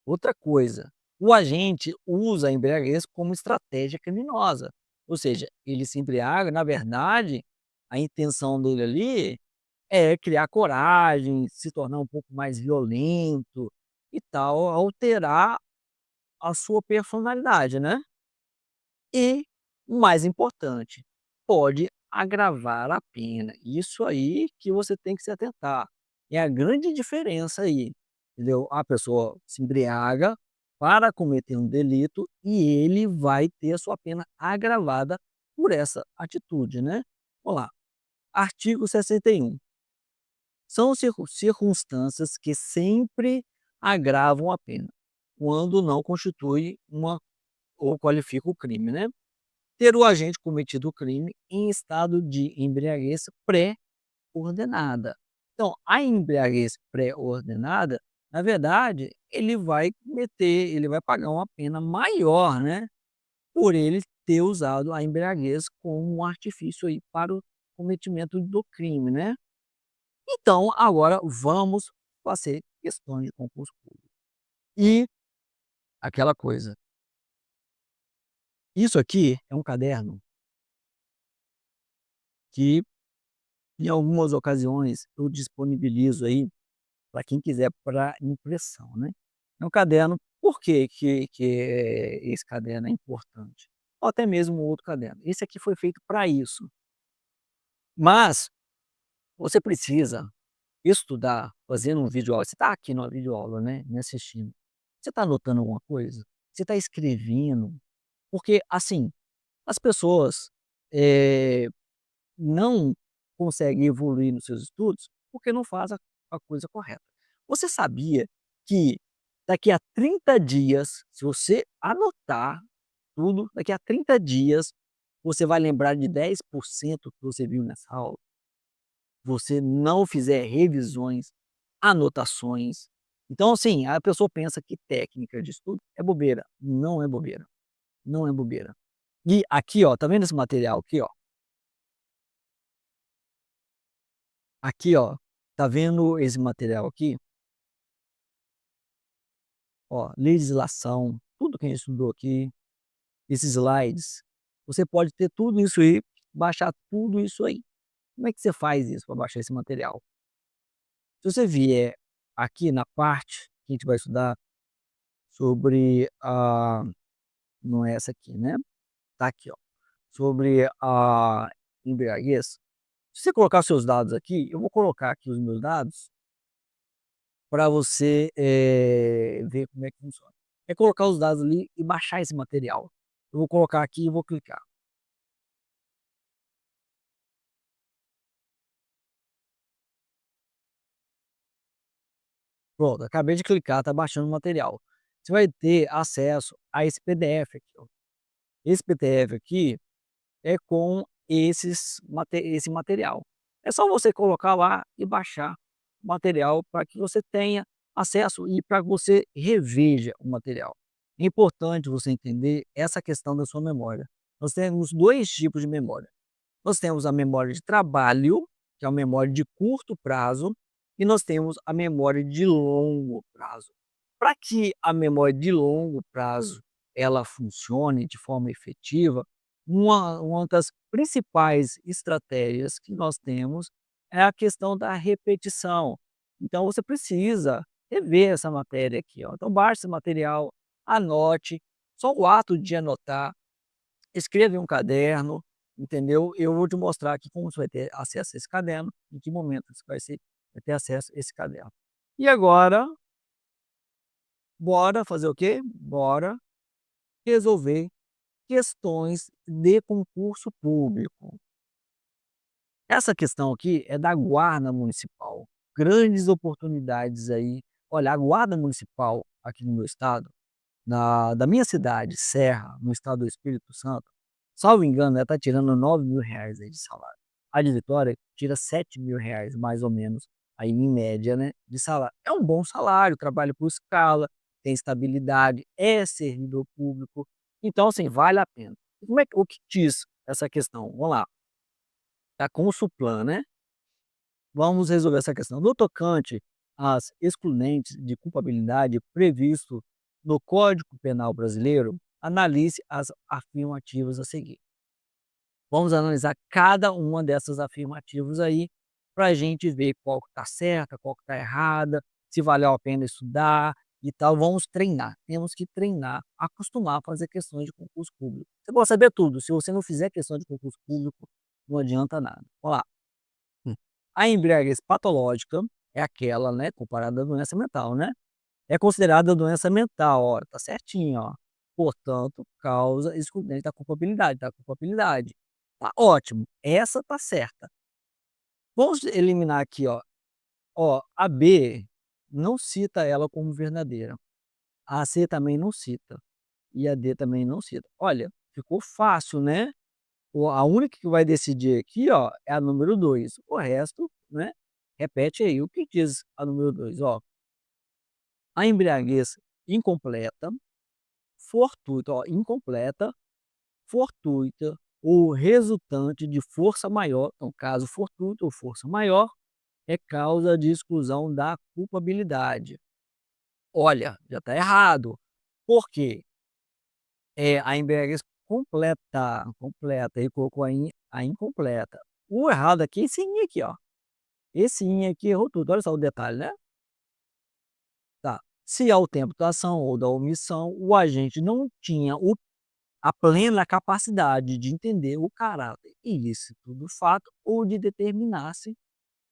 Outra coisa, o agente usa a embriaguez como estratégia criminosa, ou seja, ele se embriaga, na verdade, a intenção dele ali é criar coragem, se tornar um pouco mais violento e tal, alterar a sua personalidade, né. E, o mais importante, pode agravar a pena. Isso aí que você tem que se atentar. É a grande diferença aí, entendeu? A pessoa se embriaga, para cometer um delito e ele vai ter a sua pena agravada por essa atitude, né. Vamos lá, artigo 61. São circunstâncias que sempre agravam a pena, quando não constitui uma ou qualifica o crime, né. Ter o agente cometido o crime em estado de embriaguez pré-ordenada. Então, a embriaguez pré-ordenada, na verdade, ele vai pagar uma pena maior, né, por ele ter usado a embriaguez como um artifício aí para o cometimento do crime, né. Então, agora vamos fazer questões de concurso público. E aquela coisa, isso aqui é um caderno que, em algumas ocasiões, eu disponibilizo aí para quem quiser para impressão, né. É um caderno, por que esse caderno é importante? Ou até mesmo outro caderno. Esse aqui foi feito para isso, mas você precisa estudar, fazendo um videoaula. Você está aqui numa videoaula, né, me assistindo. Você está anotando alguma coisa? Você está escrevendo? Porque, assim, as pessoas, eh, não conseguem evoluir nos seus estudos, porque não faz a coisa correta. Você sabia que daqui a 30 dias, se você anotar tudo, daqui a 30 dias você vai lembrar de 10% que você viu nessa aula? Você não fizer revisões, anotações. Então, assim, a pessoa pensa que técnica de estudo é bobeira. Não é bobeira, não é bobeira. E aqui, ó, tá vendo esse material aqui, ó? Aqui, ó, tá vendo esse material aqui? Ó, legislação, tudo que a gente estudou aqui, esses slides, você pode ter tudo isso aí, baixar tudo isso aí. Como é que você faz isso para baixar esse material? Se você vier aqui na parte que a gente vai estudar sobre a, não é essa aqui, né, tá aqui, ó, sobre a embriaguez, se você colocar seus dados aqui, eu vou colocar aqui os meus dados para você, ver como é que funciona. É colocar os dados ali e baixar esse material. Eu vou colocar aqui e vou clicar. Pronto, acabei de clicar, tá baixando o material. Você vai ter acesso a esse PDF aqui, ó. Esse PDF aqui é com esse material. É só você colocar lá e baixar o material para que você tenha acesso e para que você reveja o material. É importante você entender essa questão da sua memória. Nós temos 2 tipos de memória. Nós temos a memória de trabalho, que é a memória de curto prazo, e nós temos a memória de longo prazo. Para que a memória de longo prazo ela funcione de forma efetiva, uma das principais estratégias que nós temos é a questão da repetição. Então você precisa rever essa matéria aqui, ó. Então baixe esse material, anote, só o ato de anotar, escreva em um caderno, entendeu? Eu vou te mostrar aqui como você vai ter acesso a esse caderno, em que momento você vai ter acesso a esse caderno. E agora, bora fazer o quê? Bora resolver questões de concurso público. Essa questão aqui é da guarda municipal. Grandes oportunidades aí. Olha, a guarda municipal aqui no meu estado, da minha cidade, Serra, no estado do Espírito Santo, salvo engano, ela está tirando R$ 9.000 aí de salário. A de Vitória tira R$ 7.000, mais ou menos, aí em média, né, de salário. É um bom salário, trabalha por escala, tem estabilidade, é servidor público, então assim, vale a pena. E como é que o que diz essa questão? Vamos lá, a Consulplan, né, vamos resolver essa questão. No tocante às excludentes de culpabilidade previsto no Código Penal Brasileiro, analise as afirmativas a seguir. Vamos analisar cada uma dessas afirmativas aí, para a gente ver qual que está certa, qual que está errada, se valeu a pena estudar e tal. Vamos treinar, temos que treinar, acostumar a fazer questões de concurso público. Você pode saber tudo, se você não fizer questão de concurso público, não adianta nada. Vamos lá. A embriaguez patológica é aquela, né, comparada à doença mental, né? é considerada doença mental, ó, tá certinho, ó. Portanto, causa excludente da culpabilidade, da culpabilidade. Tá ótimo, essa tá certa. Vamos eliminar aqui, ó, a B não cita ela como verdadeira, a C também não cita, e a D também não cita. Olha, ficou fácil, né? A única que vai decidir aqui, ó, é a número 2. O resto, né, repete aí, o que diz a número 2, ó: "A embriaguez incompleta, fortuita", ó, incompleta, fortuita ou resultante de força maior, então caso fortuito ou força maior, é causa de exclusão da culpabilidade. Olha, já está errado. Por quê? A embriaguez completa, ele colocou a incompleta. O errado aqui é esse "in" aqui, ó. Esse "in" aqui errou tudo, olha só o detalhe, né. Tá. Se ao tempo da ação ou da omissão, o agente não tinha a plena capacidade de entender o caráter ilícito do fato ou de determinar-se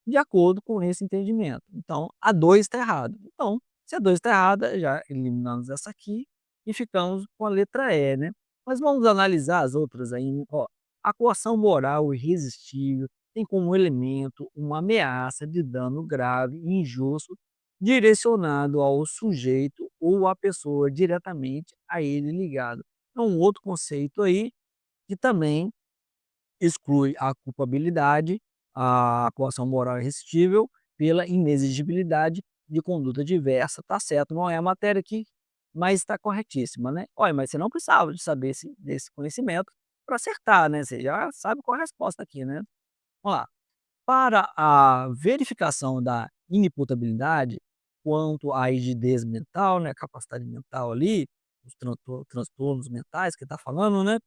de acordo com esse entendimento. Então, a 2 está errado. Então, se a 2 está errada, já eliminamos essa aqui e ficamos com a letra E, né. Mas vamos analisar as outras aí, né. Ó, a coação moral irresistível tem como elemento uma ameaça de dano grave e injusto direcionado ao sujeito ou à pessoa diretamente a ele ligado. É um outro conceito aí que também exclui a culpabilidade, a coação moral irresistível, pela inexigibilidade de conduta diversa. Tá certo, não é a matéria aqui, mas está corretíssima, né. Olha, mas você não precisava de saber desse conhecimento para acertar, né, você já sabe qual é a resposta aqui, né. Vamos lá, para a verificação da inimputabilidade, quanto à rigidez mental, né, capacidade mental ali, os transtornos mentais que está falando, né,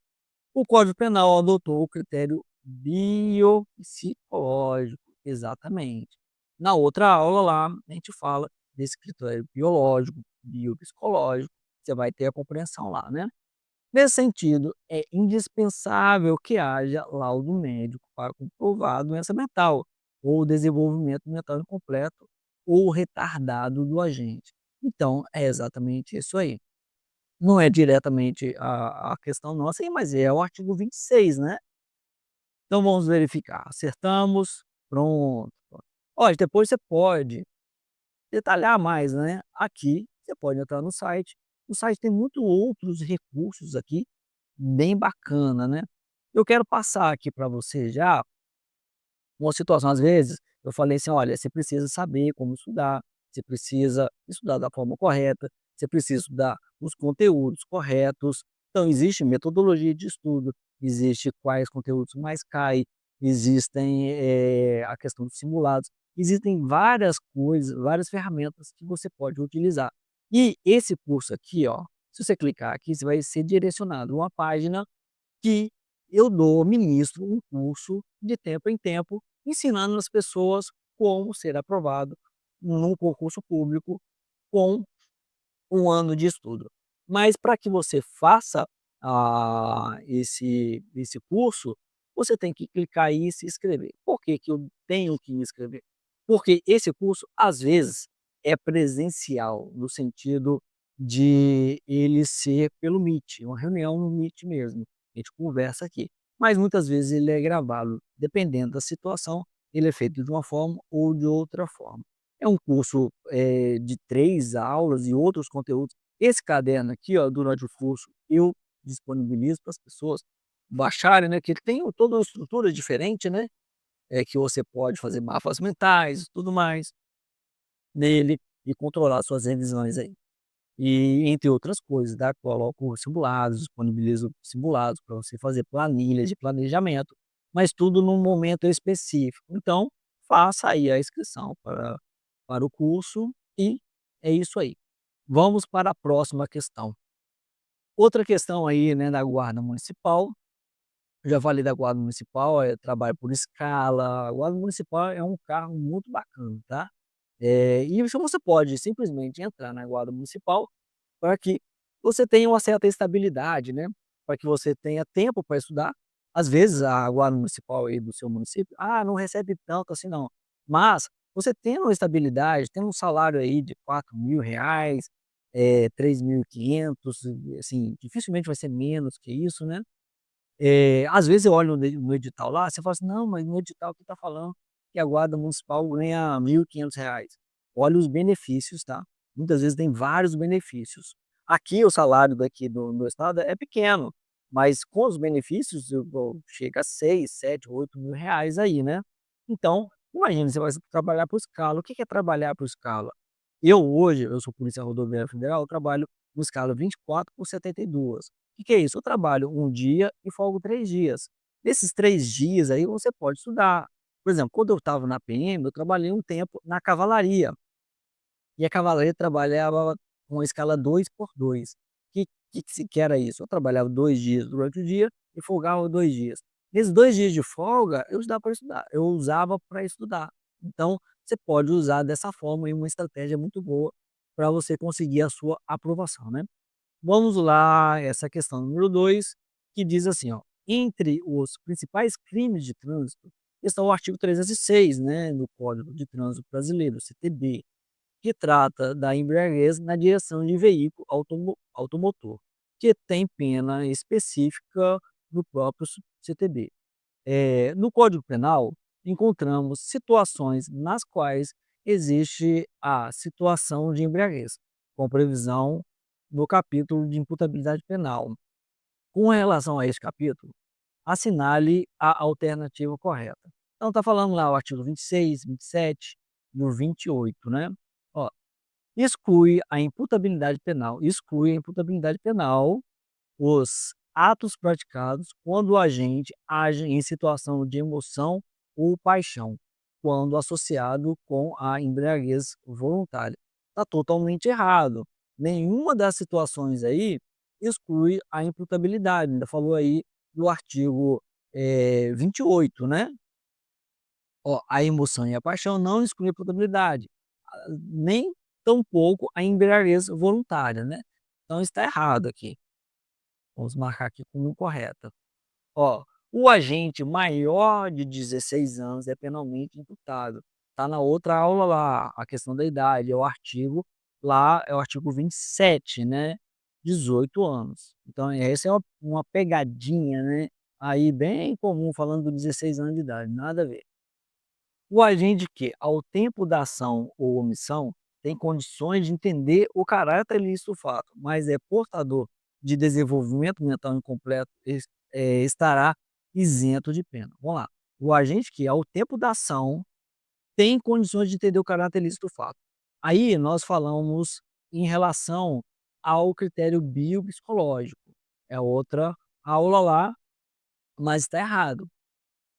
o Código Penal adotou o critério biopsicológico, exatamente. Na outra aula lá, a gente fala desse critério biológico, biopsicológico, você vai ter a compreensão lá, né. Nesse sentido, é indispensável que haja laudo médico para comprovar a doença mental ou desenvolvimento mental incompleto ou retardado do agente. Então, é exatamente isso aí. Não é diretamente a questão nossa, mas é o artigo 26, né. Então vamos verificar, acertamos, pronto. Olha, depois você pode detalhar mais, né. Aqui, você pode entrar no site tem muito outros recursos aqui, bem bacana, né. Eu quero passar aqui para você já uma situação, às vezes, eu falei assim: "Olha, você precisa saber como estudar, você precisa estudar da forma correta, você precisa estudar os conteúdos corretos". Então existe metodologia de estudo, existe quais conteúdos mais caem, existem, a questão dos simulados, existem várias coisas, várias ferramentas que você pode utilizar. E esse curso aqui, ó, se você clicar aqui, você vai ser direcionado a uma página que eu ministro um curso de tempo em tempo, ensinando as pessoas como ser aprovado num concurso público com um ano de estudo. Mas para que você faça, esse curso, você tem que clicar aí e se inscrever. Por que que eu tenho que me inscrever? Porque esse curso, às vezes, é presencial, no sentido de ele ser pelo Meet, uma reunião no Meet mesmo, a gente conversa aqui. Mas muitas vezes ele é gravado, dependendo da situação, ele é feito de uma forma ou de outra forma. É um curso, de 3 aulas e outros conteúdos. Esse caderno aqui, ó, durante o curso, eu disponibilizo para as pessoas baixarem, né, que ele tem toda uma estrutura diferente, né, que você pode fazer mapas mentais e tudo mais nele e controlar suas revisões aí. E entre outras coisas, tá, coloco simulados, disponibilizo simulados para você fazer planilhas de planejamento, mas tudo num momento específico. Então, faça aí a inscrição para o curso e é isso aí. Vamos para a próxima questão. Outra questão aí, né, da guarda municipal, eu já falei da guarda municipal, trabalho por escala, a guarda municipal é um cargo muito bacana, tá. E você pode simplesmente entrar na guarda municipal para que você tenha uma certa estabilidade, né, para que você tenha tempo para estudar. Às vezes a guarda municipal aí do seu município, não recebe tanto assim não, mas Você tendo uma estabilidade, tendo um salário aí de R$ 4.000, 3.500, e assim, dificilmente vai ser menos que isso, né. Às vezes eu olho no edital lá, você fala assim: "Não, mas no edital aqui tá falando que a guarda municipal ganha R$ 1.500". Olha os benefícios, tá. Muitas vezes tem vários benefícios. Aqui o salário daqui do meu estado é pequeno, mas com os benefícios chega a 6, 7, R$ 8.000 aí, né. Então, imagina, você vai trabalhar por escala. O que que é trabalhar por escala? Eu sou polícia rodoviária federal, eu trabalho por escala 24 por 72. Que é isso? Eu trabalho um dia e folgo 3 dias. Nesses 3 dias aí você pode estudar. Por exemplo, quando eu estava na PM, eu trabalhei um tempo na cavalaria, e a cavalaria trabalhava com a escala 2 por 2. Que era isso? Eu trabalhava 2 dias durante o dia e folgava 2 dias. Nesses 2 dias de folga, eu usava para estudar. Então, você pode usar dessa forma aí uma estratégia muito boa para você conseguir a sua aprovação, né. Vamos lá, essa questão número 2, que diz assim, ó: entre os principais crimes de trânsito está o artigo 306, né, no Código de Trânsito Brasileiro, CTB, que trata da embriaguez na direção de veículo automotor, que tem pena específica no próprio CTB. No Código Penal, encontramos situações nas quais existe a situação de embriaguez, com previsão no capítulo de imputabilidade penal. Com relação a esse capítulo, assinale a alternativa correta. Então está falando lá o artigo 26, 27 e o 28, né. Ó, exclui a imputabilidade penal os atos praticados quando o agente age em situação de emoção ou paixão, quando associado com a embriaguez voluntária. Está totalmente errado. Nenhuma das situações aí exclui a imputabilidade. Ainda falou aí do artigo 28, né? Ó, a emoção e a paixão não excluem a imputabilidade, nem tampouco a embriaguez voluntária, né? Então está errado aqui. Vamos marcar aqui como correta. Ó, o agente maior de 16 anos é penalmente imputado. Tá na outra aula lá, a questão da idade, é o artigo 27, né, 18 anos. Então essa é uma pegadinha, né, aí bem comum falando de 16 anos de idade, nada a ver. O agente que, ao tempo da ação ou omissão, tem condições de entender o caráter ilícito do fato, mas é portador de desenvolvimento mental incompleto, estará isento de pena. Vamos lá. O agente que, ao tempo da ação, tem condições de entender o caráter ilícito do fato. Aí nós falamos em relação ao critério biopsicológico. É outra aula lá, mas está errado.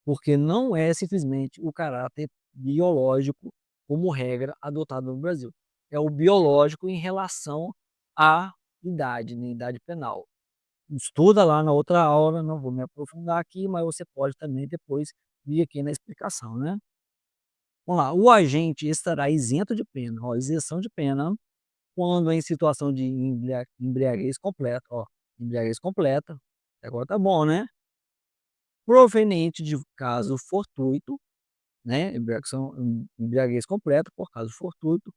Porque não é simplesmente o caráter biológico como regra adotada no Brasil. É o biológico em relação à idade, né, idade penal. Estuda lá na outra aula, não vou me aprofundar aqui, mas você pode também depois vir aqui na explicação, né. Vamos lá, o agente estará isento de pena, ó, isenção de pena, quando em situação de embriaguez completa, ó, embriaguez completa, agora tá bom, né, proveniente de caso fortuito, né, embriaguez completa por caso fortuito,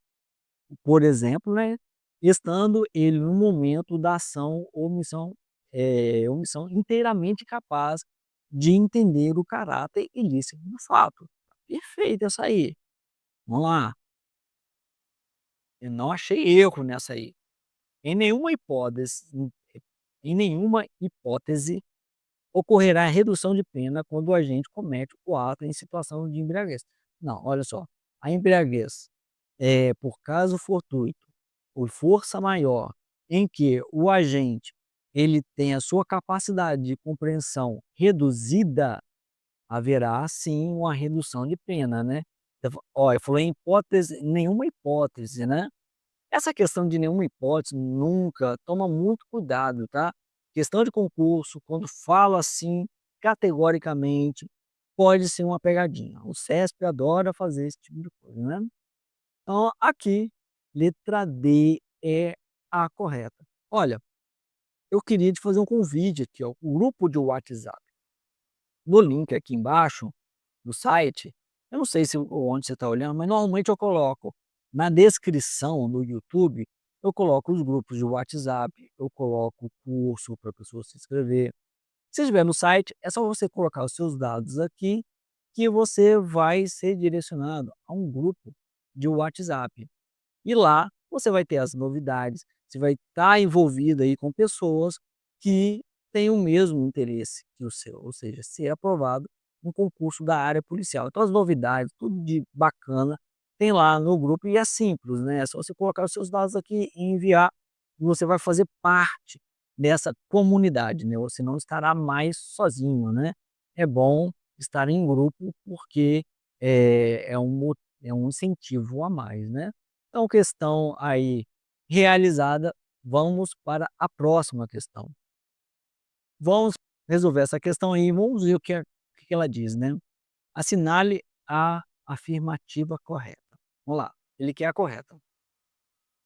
por exemplo, né, estando ele no momento da ação ou omissão inteiramente capaz de entender o caráter ilícito do fato. Perfeito essa aí. Vamos lá, eu não achei erro nessa aí. Em nenhuma hipótese em nenhuma hipótese ocorrerá redução de pena quando o agente comete o ato em situação de embriaguez. Não, olha só, a embriaguez é por caso fortuito ou força maior em que o agente ele tem a sua capacidade de compreensão reduzida, haverá sim uma redução de pena, né. Olha, falou em hipótese, nenhuma hipótese, né. Essa questão de nenhuma hipótese, nunca, toma muito cuidado, tá. Questão de concurso, quando fala assim, categoricamente, pode ser uma pegadinha. O CESP adora fazer esse tipo de coisa, né. Então aqui, letra D é a correta. Olha, eu queria te fazer um convite aqui, ó, o grupo de WhatsApp. No link aqui embaixo do site, eu não sei se onde você está olhando, mas normalmente eu coloco na descrição do YouTube, eu coloco os grupos de WhatsApp, eu coloco o curso para a pessoa se inscrever. Se estiver no site, é só você colocar os seus dados aqui, que você vai ser direcionado a um grupo de WhatsApp. E lá você vai ter as novidades, você vai estar envolvido aí com pessoas que têm o mesmo interesse que o seu, ou seja, ser aprovado no concurso da área policial. Então as novidades, tudo de bacana, tem lá no grupo e é simples, né? É só você colocar os seus dados aqui e enviar, e você vai fazer parte dessa comunidade, né? Você não estará mais sozinho, né? É bom estar em grupo porque é um incentivo a mais, né? Então, questão aí realizada, vamos para a próxima questão. Vamos resolver essa questão aí, vamos ver o que ela diz, né. Assinale a afirmativa correta. Vamos lá, ele quer a correta.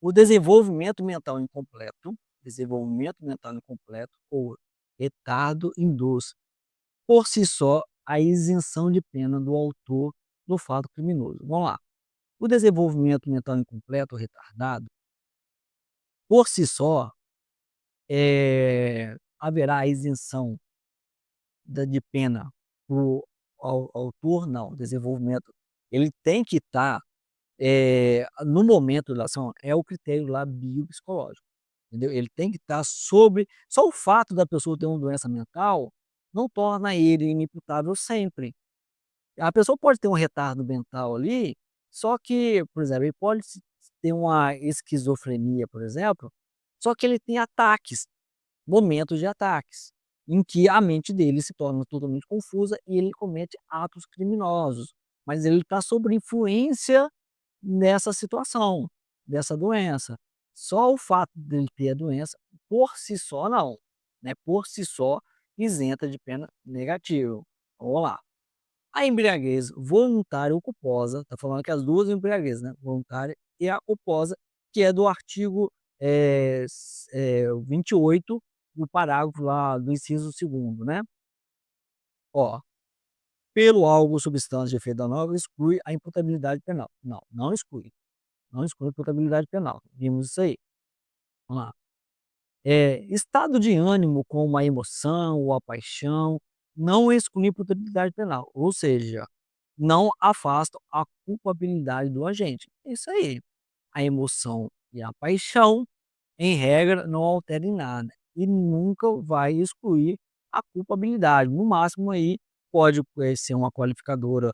O desenvolvimento mental incompleto ou retardo induz, por si só, a isenção de pena do autor do fato criminoso. Vamos lá. O desenvolvimento mental incompleto ou retardado, por si só, haverá isenção de pena para o autor? Não, desenvolvimento ele tem que estar, no momento da ação, é o critério lá biopsicológico, entendeu? Ele tem que estar sobre só o fato da pessoa ter uma doença mental, não torna ele inimputável sempre. A pessoa pode ter um retardo mental ali, só que, por exemplo, ele pode ter uma esquizofrenia, por exemplo, só que ele tem ataques. Momentos de ataques, em que a mente dele se torna totalmente confusa e ele comete atos criminosos, mas ele está sob influência nessa situação, dessa doença. Só o fato dele ter a doença, por si só não, né, por si só isenta de pena negativa. Vamos lá. A embriaguez voluntária ou culposa, está falando que as 2 embriaguez, né, voluntária e a culposa, que é do artigo, 28 do parágrafo lá do inciso 2º, né. Ó, pelo algo ou substância de efeito danoso exclui a imputabilidade penal. Não, não exclui a imputabilidade penal, vimos isso aí. Vamos lá. Estado de ânimo como a emoção ou a paixão não exclui a imputabilidade penal, ou seja, não afastam a culpabilidade do agente. É isso aí. A emoção e a paixão, em regra, não altera em nada e nunca vai excluir a culpabilidade. No máximo aí pode, ser uma qualificadora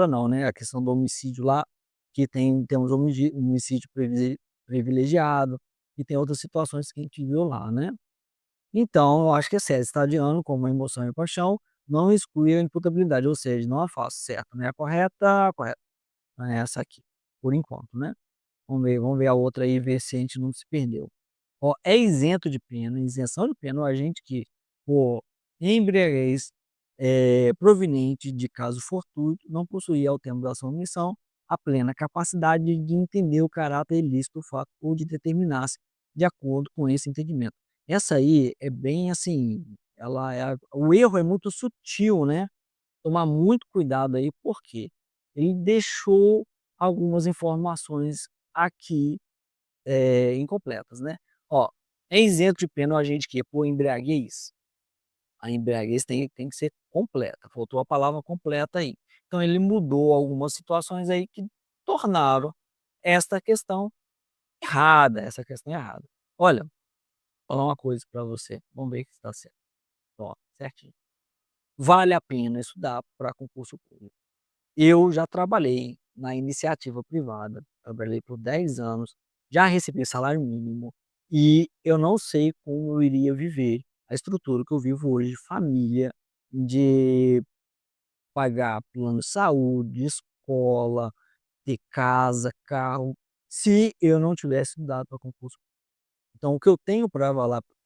não, né, a questão do homicídio lá, que temos homicídio privilegiado, e tem outras situações que a gente viu lá, né. Então, eu acho que é certo, estado de ânimo como emoção e paixão, não exclui a imputabilidade, ou seja, não a falsa, certo, né, a correta, é essa aqui, por enquanto, né. Vamos ver a outra aí, ver se a gente não se perdeu. Ó, é isento de pena, isenção de pena o agente que, por embriaguez, proveniente de caso fortuito, não possuir ao termo da sua omissão a plena capacidade de entender o caráter ilícito do fato ou de determinar-se de acordo com esse entendimento. Essa aí é bem assim, ela o erro é muito sutil, né, tomar muito cuidado aí, porque ele deixou algumas informações aqui, incompletas, né. Ó, é isento de pena o agente que, por embriaguez, a embriaguez tem que ser completa, faltou a palavra completa aí. Então ele mudou algumas situações aí que tornaram esta questão essa questão errada. Olha, vou falar uma coisa para você, vamos ver se está certo. Ó, certinho. Vale a pena estudar para concurso público. Eu já trabalhei na iniciativa privada, trabalhei por 10 anos, já recebi salário mínimo e eu não sei como eu iria viver a estrutura que eu vivo hoje de família, de pagar plano de saúde, escola, ter casa, carro, se eu não tivesse estudado para concurso. Então o que eu tenho para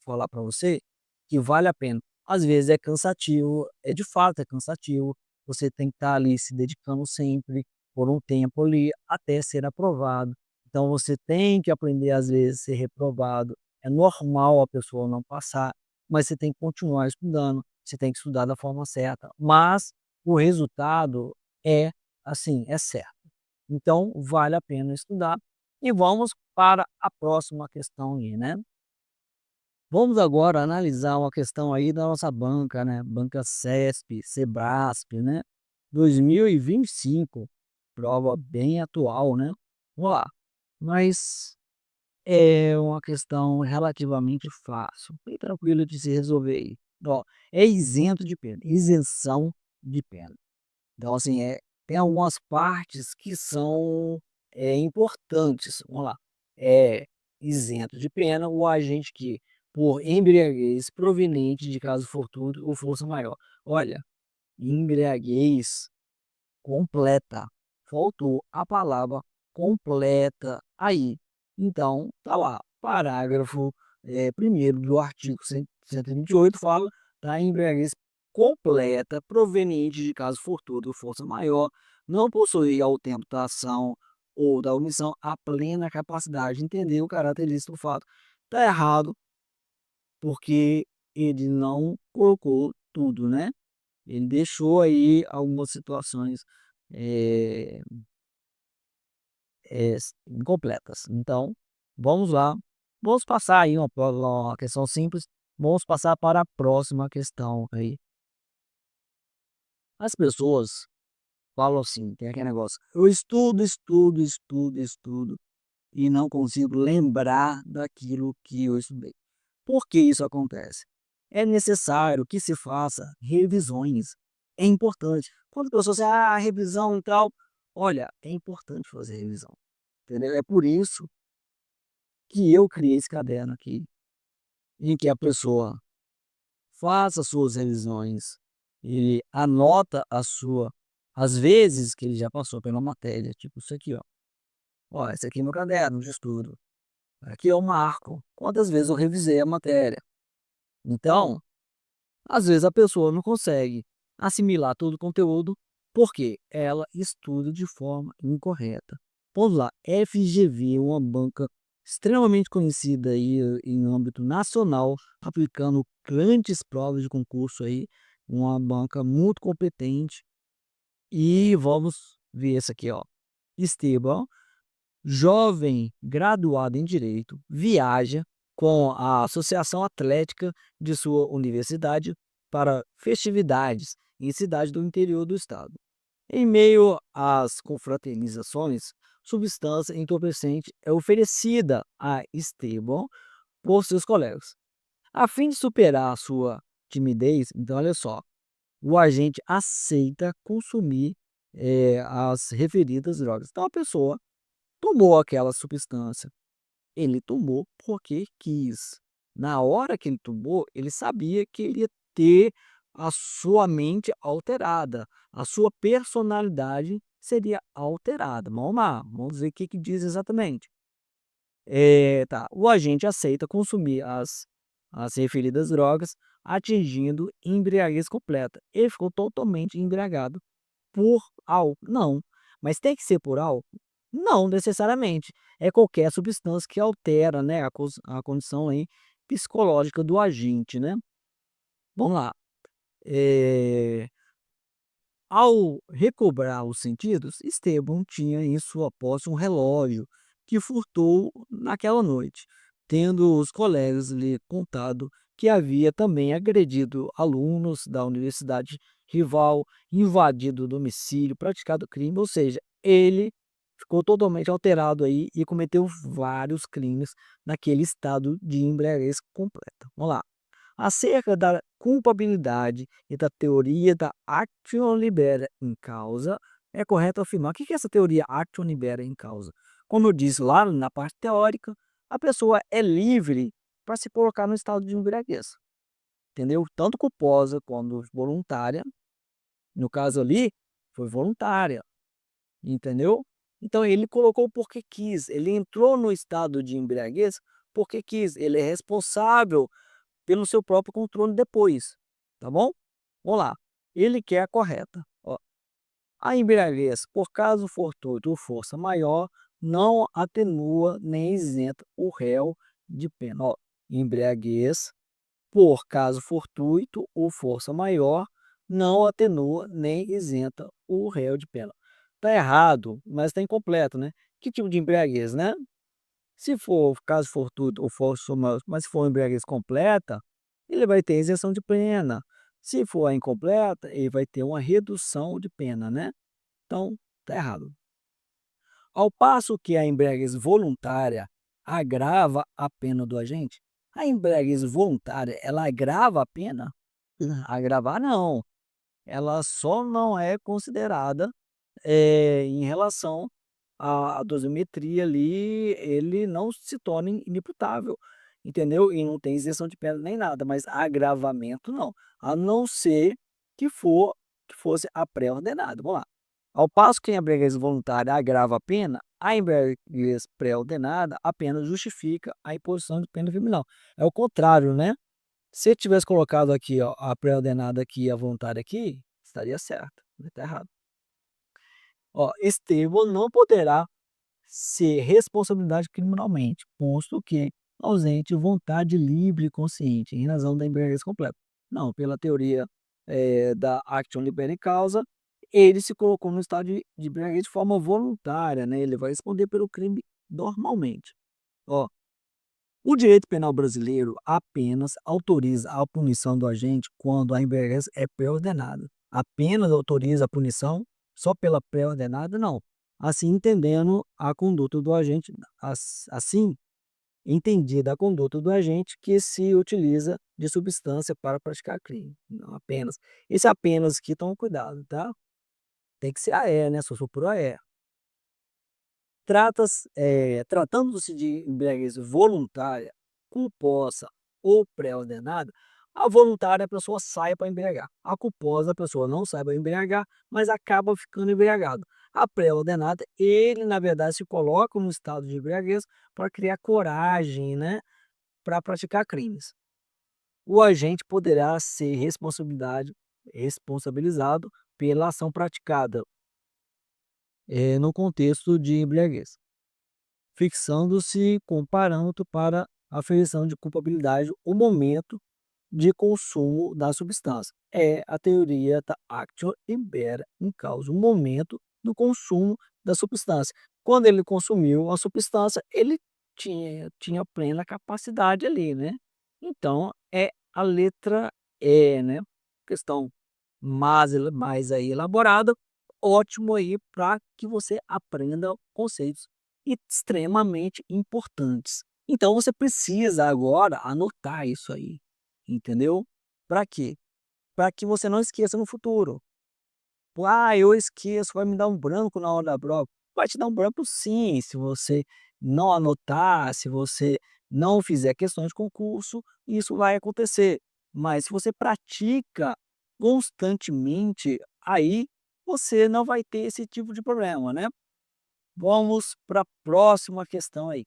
falar para você, que vale a pena. Às vezes é cansativo, de fato é cansativo, você tem que estar ali se dedicando sempre, por um tempo ali, até ser aprovado. Então você tem que aprender às vezes ser reprovado, é normal a pessoa não passar, mas você tem que continuar estudando, você tem que estudar da forma certa, mas o resultado é assim, é certo. Então vale a pena estudar e vamos para a próxima questão aí, né. Vamos agora analisar uma questão aí da nossa banca, né, banca CESP, Sebrasp, né, 2025, prova bem atual, né. Vamos lá, mas é uma questão relativamente fácil, bem tranquila de se resolver aí. Ó, é isento de pena, isenção de pena. Então, assim, tem algumas partes que são, importantes. Vamos lá. É isento de pena o agente que, por embriaguez proveniente de caso fortuito ou força maior. Olha, embriaguez completa, faltou a palavra completa aí. Então, tá lá, parágrafo, 1º do artigo 128 fala da embriaguez completa proveniente de caso fortuito ou força maior, não possuir ao tempo da ação ou da omissão a plena capacidade de entender o caráter ilícito do fato. Tá errado, porque ele não colocou tudo, né. Ele deixou aí algumas situações, eh incompletas. Então, vamos lá, vamos passar aí uma questão simples, vamos passar para a próxima questão aí. As pessoas falam assim, tem aquele negócio: "Eu estudo, estudo, estudo, estudo e não consigo lembrar daquilo que eu estudei". Por que isso acontece? É necessário que se faça revisões, é importante. Quando a pessoa diz: "Ah, revisão e tal", olha, é importante fazer revisão, entendeu? É por isso que eu criei esse caderno aqui, em que a pessoa faz as suas revisões, ele anota as vezes que ele já passou pela matéria, tipo isso aqui, ó. Ó, esse aqui é meu caderno de estudo. Aqui eu marco quantas vezes eu revisei a matéria. Então, às vezes a pessoa não consegue assimilar todo o conteúdo, porque ela estuda de forma incorreta. Vamos lá, FGV é uma banca extremamente conhecida aí em âmbito nacional, aplicando grandes provas de concurso aí, uma banca muito competente. E vamos ver esse aqui, ó. Estevão, jovem graduado em Direito, viaja com a associação atlética de sua universidade para festividades em cidade do interior do estado. Em meio às confraternizações, substância entorpecente é oferecida a Estevão por seus colegas. A fim de superar a sua timidez, então olha só, o agente aceita consumir as referidas drogas. Então a pessoa tomou aquela substância, ele tomou porque quis. Na hora que ele tomou, ele sabia que ele ia ter a sua mente alterada, a sua personalidade seria alterada. Vamos lá, vamos ver o que que diz exatamente. Tá, o agente aceita consumir as referidas drogas, atingindo embriaguez completa. Ele ficou totalmente embriagado por álcool? Não. Mas tem que ser por álcool? Não necessariamente. É qualquer substância que altera, né, a condição aí psicológica do agente, né. Vamos lá. Eh Ao recobrar os sentidos, Esteban tinha em sua posse um relógio que furtou naquela noite, tendo os colegas lhe contado que havia também agredido alunos da universidade rival, invadido o domicílio, praticado crime, ou seja, ele ficou totalmente alterado aí e cometeu vários crimes naquele estado de embriaguez completa. Vamos lá. Acerca da culpabilidade e da teoria da actio libera em causa, é correto afirmar. O que é essa teoria actio libera em causa? Como eu disse lá na parte teórica, a pessoa é livre para se colocar no estado de embriaguez, entendeu? Tanto culposa quanto voluntária. No caso ali, foi voluntária, entendeu? Então ele colocou porque quis, ele entrou no estado de embriaguez porque quis, ele é responsável pelo seu próprio controle depois, tá bom? Vamos lá, ele quer a correta, ó. A embriaguez por caso fortuito ou força maior não atenua nem isenta o réu de pena, ó. Embriaguez por caso fortuito ou força maior não atenua nem isenta o réu de pena. Tá errado, mas está incompleto, né. Que tipo de embriaguez, né? Se for caso fortuito ou força maior, mas se for uma embriaguez completa, ele vai ter isenção de pena. Se for a incompleta, ele vai ter uma redução de pena, né. Então, tá errado. Ao passo que a embriaguez voluntária agrava a pena do agente, a embriaguez voluntária, ela agrava a pena? Agravar não, ela só não é considerada, em relação à dosimetria ali, ele não se torna inimputável, entendeu? E não tem isenção de pena nem nada, mas agravamento não, a não ser que fosse a pré-ordenada. Vamos lá. Ao passo que a embriaguez voluntária agrava a pena, a embriaguez pré-ordenada apenas justifica a imposição de pena criminal. É o contrário, né? Se tivesse colocado aqui, ó, a pré-ordenada aqui e a voluntária aqui, estaria certo, mas tá errado. Ó, esse termo não poderá ser responsabilidade criminalmente, posto que ausente vontade livre e consciente, em razão da embriaguez completa. Não, pela teoria da action libera causa, ele se colocou no estado de embriaguez de forma voluntária, né? Ele vai responder pelo crime normalmente. Ó, o direito penal brasileiro apenas autoriza a punição do agente quando a embriaguez é pré-ordenada. Apenas autoriza a punição só pela pré-ordenada? Não. Assim entendendo a conduta do agente, assim entendida a conduta do agente que se utiliza de substância para praticar crime. Não apenas. Esse apenas aqui, toma cuidado, tá? Tem que ser AE, né? Só for por AE. Tratando-se de embriaguez voluntária, culposa ou pré-ordenada, a voluntária a pessoa sai para embriagar. A culposa a pessoa não sai para embriagar, mas acaba ficando embriagado. A pré-ordenada, ele na verdade se coloca no estado de embriaguez para criar coragem, né, para praticar crimes. O agente poderá ser responsabilizado pela ação praticada no contexto de embriaguez, fixando-se com parâmetro para aferição de culpabilidade o momento de consumo da substância. É a teoria da actio libera in causa, o momento do consumo da substância. Quando ele consumiu a substância, ele tinha plena capacidade ali, né? Então, é a letra E, né? Questão mais aí elaborada, ótimo aí para que você aprenda conceitos extremamente importantes. Então você precisa agora anotar isso aí, entendeu? Para quê? Para que você não esqueça no futuro. "Ah, eu esqueço, vai me dar um branco na hora da prova". Vai te dar um branco sim, se você não anotar, se você não fizer questões de concurso, isso vai acontecer. Mas se você pratica constantemente, aí você não vai ter esse tipo de problema, né. Vamos para a próxima questão aí.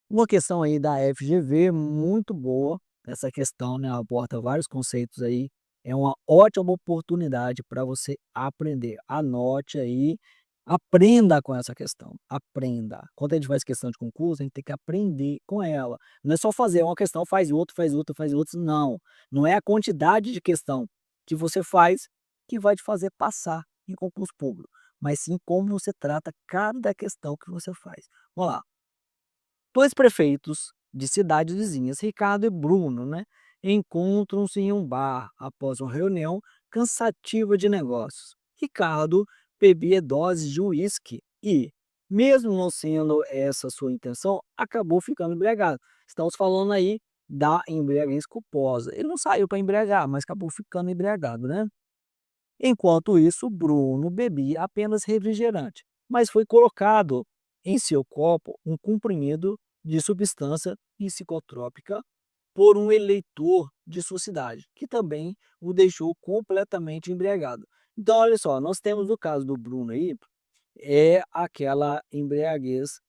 Uma questão aí da FGV muito boa, essa questão, né, aborda vários conceitos aí, é uma ótima oportunidade para você aprender. Anote aí, aprenda com essa questão, aprenda. Quando a gente faz questão de concurso, a gente tem que aprender com ela. Não é só fazer uma questão, faz outra, faz outra, faz outra, não. Não é a quantidade de questão que você faz que vai te fazer passar em concurso público, mas sim como você trata cada questão que você faz. Vamos lá. Dois prefeitos de cidades vizinhas, Ricardo e Bruno, né, encontram-se em um bar após uma reunião cansativa de negócios. Ricardo bebia doses de uísque e, mesmo não sendo essa sua intenção, acabou ficando embriagado. Estamos falando aí da embriaguez culposa. Ele não saiu para embriagar, mas acabou ficando embriagado, né? Enquanto isso, Bruno bebia apenas refrigerante, mas foi colocado em seu copo um comprimido de substância psicotrópica por um eleitor de sua cidade, que também o deixou completamente embriagado. Então, olha só, nós temos o caso do Bruno aí, é aquela embriaguez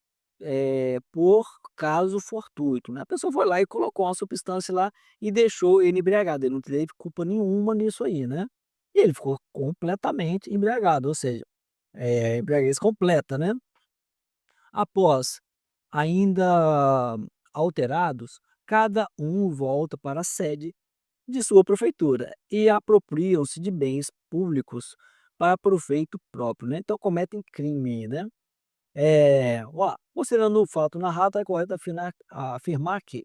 por caso fortuito, né? A pessoa foi lá e colocou uma substância lá e deixou ele embriagado. Ele não teve culpa nenhuma nisso aí, né? E ele ficou completamente embriagado, ou seja, embriaguez completa, né? Após ainda alterados, cada um volta para a sede de sua prefeitura e apropriam-se de bens públicos para proveito próprio, né, então cometem crime, né. Considerando o fato narrado, é correto afirmar que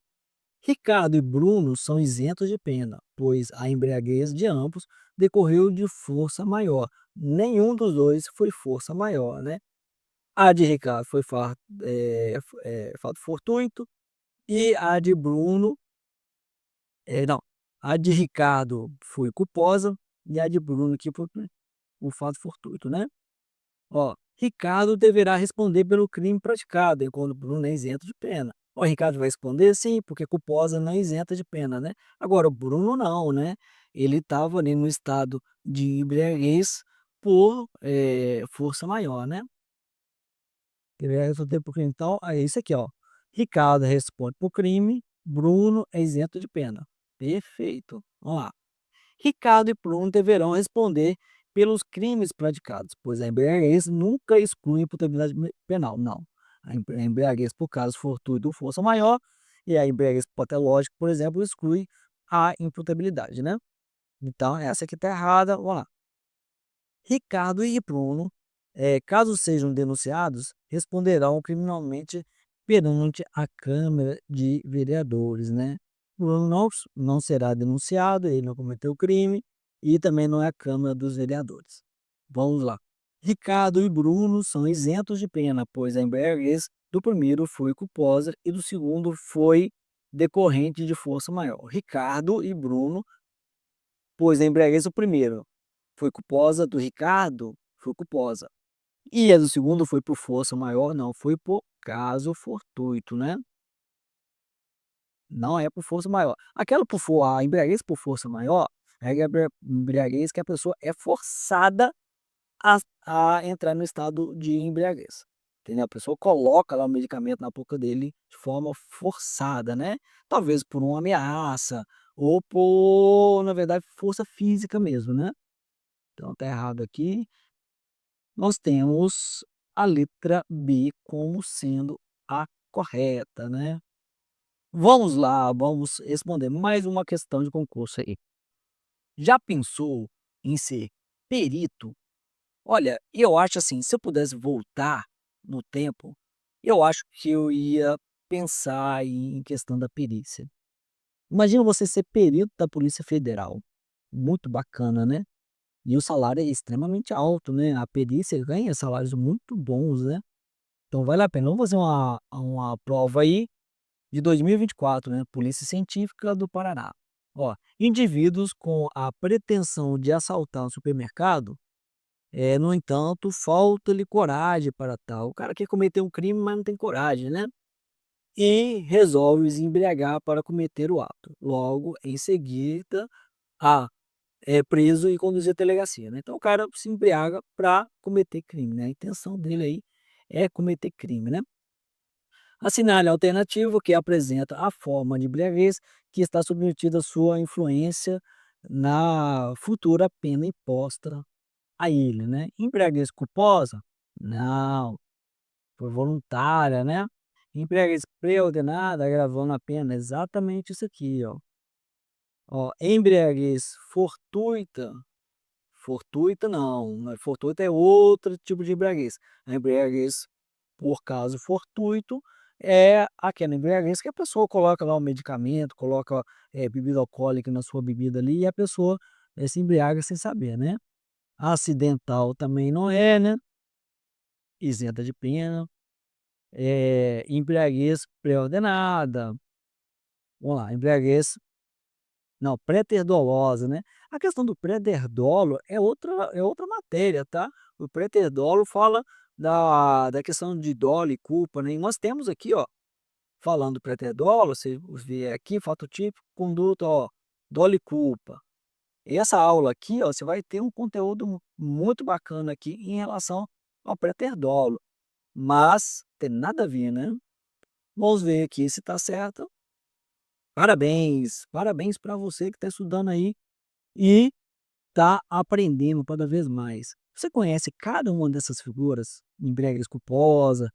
Ricardo e Bruno são isentos de pena, pois a embriaguez de ambos decorreu de força maior. Nenhum dos dois foi força maior, né. A de Ricardo foi fato fortuito e a de Bruno não, a de Ricardo foi culposa e a de Bruno que foi um fato fortuito, né. Ricardo deverá responder pelo crime praticado, enquanto Bruno é isento de pena. O Ricardo vai responder sim, porque culposa não é isenta de pena, né. Agora o Bruno não, né, ele estava ali no estado de embriaguez por, força maior, né. Ele vai responder por crime, então é isso aqui, Ricardo responde por crime, Bruno é isento de pena. Perfeito, vamos lá. Ricardo e Bruno deverão responder pelos crimes praticados, pois a embriaguez nunca exclui a imputabilidade penal, não. A embriaguez por caso fortuito ou força maior e a embriaguez patológica, por exemplo, exclui a imputabilidade, né. Então essa aqui está errada, vamos lá. Ricardo e Bruno, caso sejam denunciados, responderão criminalmente perante a Câmara de Vereadores, né. Bruno não será denunciado, ele não cometeu crime e também não é a Câmara dos Vereadores. Vamos lá. Ricardo e Bruno são isentos de pena, pois a embriaguez do primeiro foi culposa e do segundo foi decorrente de força maior. Ricardo e Bruno, pois a embriaguez do primeiro foi culposa, do Ricardo foi culposa. E a do segundo foi por força maior, não, foi por caso fortuito, né. Não é por força maior. Aquela a embriaguez por força maior, é a embriaguez que a pessoa é forçada a entrar no estado de embriaguez, entendeu. A pessoa coloca lá o medicamento na boca dele de forma forçada, né. Talvez por uma ameaça ou por, na verdade, força física mesmo, né. Então tá errado aqui. Nós temos a letra B como sendo a correta, né. Vamos lá, vamos responder mais uma questão de concurso aí. Já pensou em ser perito? Olha, eu acho assim, se eu pudesse voltar no tempo, eu acho que eu ia pensar em questão da perícia. Imagina você ser perito da Polícia Federal, muito bacana, né. E o salário é extremamente alto, né, a perícia ganha salários muito bons, né. Então vale a pena. Vamos fazer uma prova aí de 2024, né, Polícia Científica do Paraná. Indivíduos com a pretensão de assaltar um supermercado, no entanto, falta-lhe coragem para tal. O cara quer cometer um crime, mas não tem coragem, né? E resolve se embriagar para cometer o ato. Logo, em seguida, é preso e conduzido à delegacia, né? Então o cara se embriaga para cometer crime, né? A intenção dele aí é cometer crime, né? Assinale a alternativa que apresenta a forma de embriaguez que está submetida à sua influência na futura pena imposta a ele, né. Embriaguez culposa? Não, foi voluntária, né. Embriaguez preordenada, agravando a pena, exatamente isso aqui, ó. Embriaguez fortuita? Fortuita não, fortuita é outro tipo de embriaguez. A embriaguez por caso fortuito é aquela embriaguez que a pessoa coloca lá um medicamento, coloca, bebida alcoólica na sua bebida ali e a pessoa, se embriaga sem saber, né. Acidental também não é, né, isenta de pena. Embriaguez pré-ordenada, vamos lá, embriaguez não, pré-terdolosa, né. A questão do pré-terdolo é outra matéria, tá. O pré-terdolo fala da questão de dolo e culpa, né, e nós temos aqui, falando do pré-terdolo, você vê aqui, fato típico, conduta, dolo e culpa. E essa aula aqui, você vai ter um conteúdo muito bacana aqui em relação ao pré-terdolo, mas tem nada a ver, né. Vamos ver aqui se está certo. Parabéns, parabéns para você que está estudando aí e está aprendendo cada vez mais. Você conhece cada uma dessas figuras? Embriaguez culposa,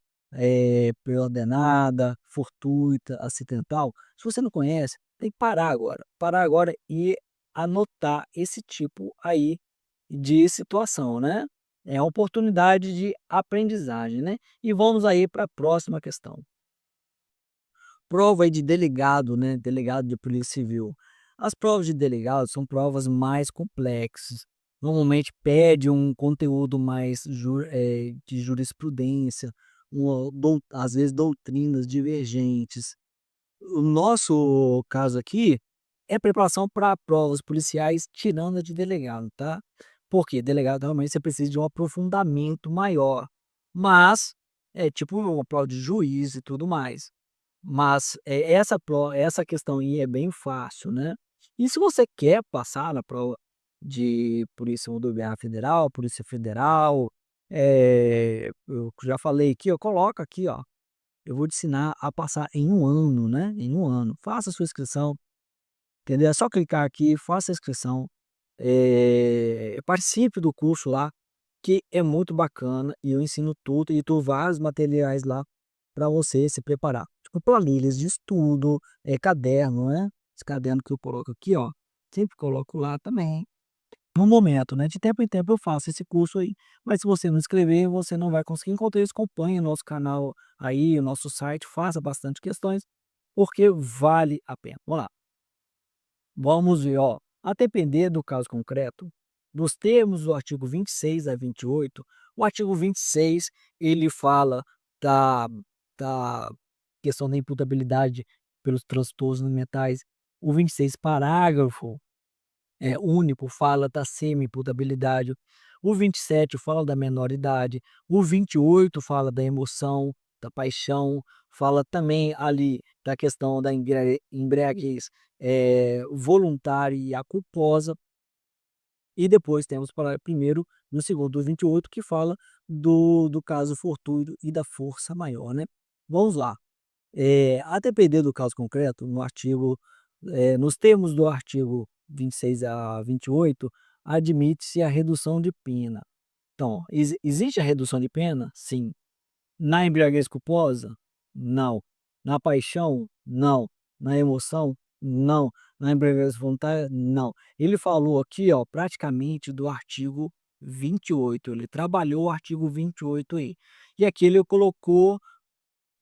preordenada, fortuita, acidental? Se você não conhece, tem que parar agora e anotar esse tipo aí de situação, né. É uma oportunidade de aprendizagem, né. E vamos aí para a próxima questão. Prova aí de delegado, né, delegado de polícia civil. As provas de delegado são provas mais complexas. Normalmente pede um conteúdo mais de jurisprudência, às vezes doutrinas divergentes. O nosso caso aqui é preparação para provas policiais tirando a de delegado, tá? Porque delegado realmente você precisa de um aprofundamento maior, mas é tipo uma prova de juiz e tudo mais. Mas, essa questão aí é bem fácil, né. E se você quer passar na prova de Polícia Rodoviária Federal, Polícia Federal, eu já falei aqui, ó, coloca aqui, ó, eu vou te ensinar a passar em um ano, né, em um ano. Faça a sua inscrição, entendeu? É só clicar aqui, faça a inscrição, participe do curso lá, que é muito bacana e eu ensino tudo e dou vários materiais lá para você se preparar. Tipo planilhas de estudo, caderno, né, esse caderno que eu coloco aqui, ó, sempre coloco lá também. No momento, né, de tempo em tempo eu faço esse curso aí, mas se você não inscrever, você não vai conseguir. Enquanto isso, acompanhe o nosso canal aí, o nosso site, faça bastante questões, porque vale a pena. Vamos lá. Vamos ver, ó, a depender do caso concreto, dos termos do artigo 26 a 28, o artigo 26 ele fala da da questão da imputabilidade pelos transtornos mentais. O 26 parágrafo único fala da semi-imputabilidade. O 27 fala da menoridade. O 28 fala da emoção, da paixão, fala também ali da questão da embriaguez, voluntária e a culposa. E depois temos o parágrafo 1º, no segundo do 28, que fala do caso fortuito e da força maior, né. Vamos lá, a depender do caso concreto, no artigo nos termos do artigo 26 a 28, admite-se a redução de pena. Então, existe a redução de pena? Sim. Na embriaguez culposa? Não. Na paixão? Não. Na emoção? Não. Na embriaguez voluntária? Não. Ele falou aqui, ó, praticamente do artigo 28. Ele trabalhou o artigo 28 aí. E aqui ele colocou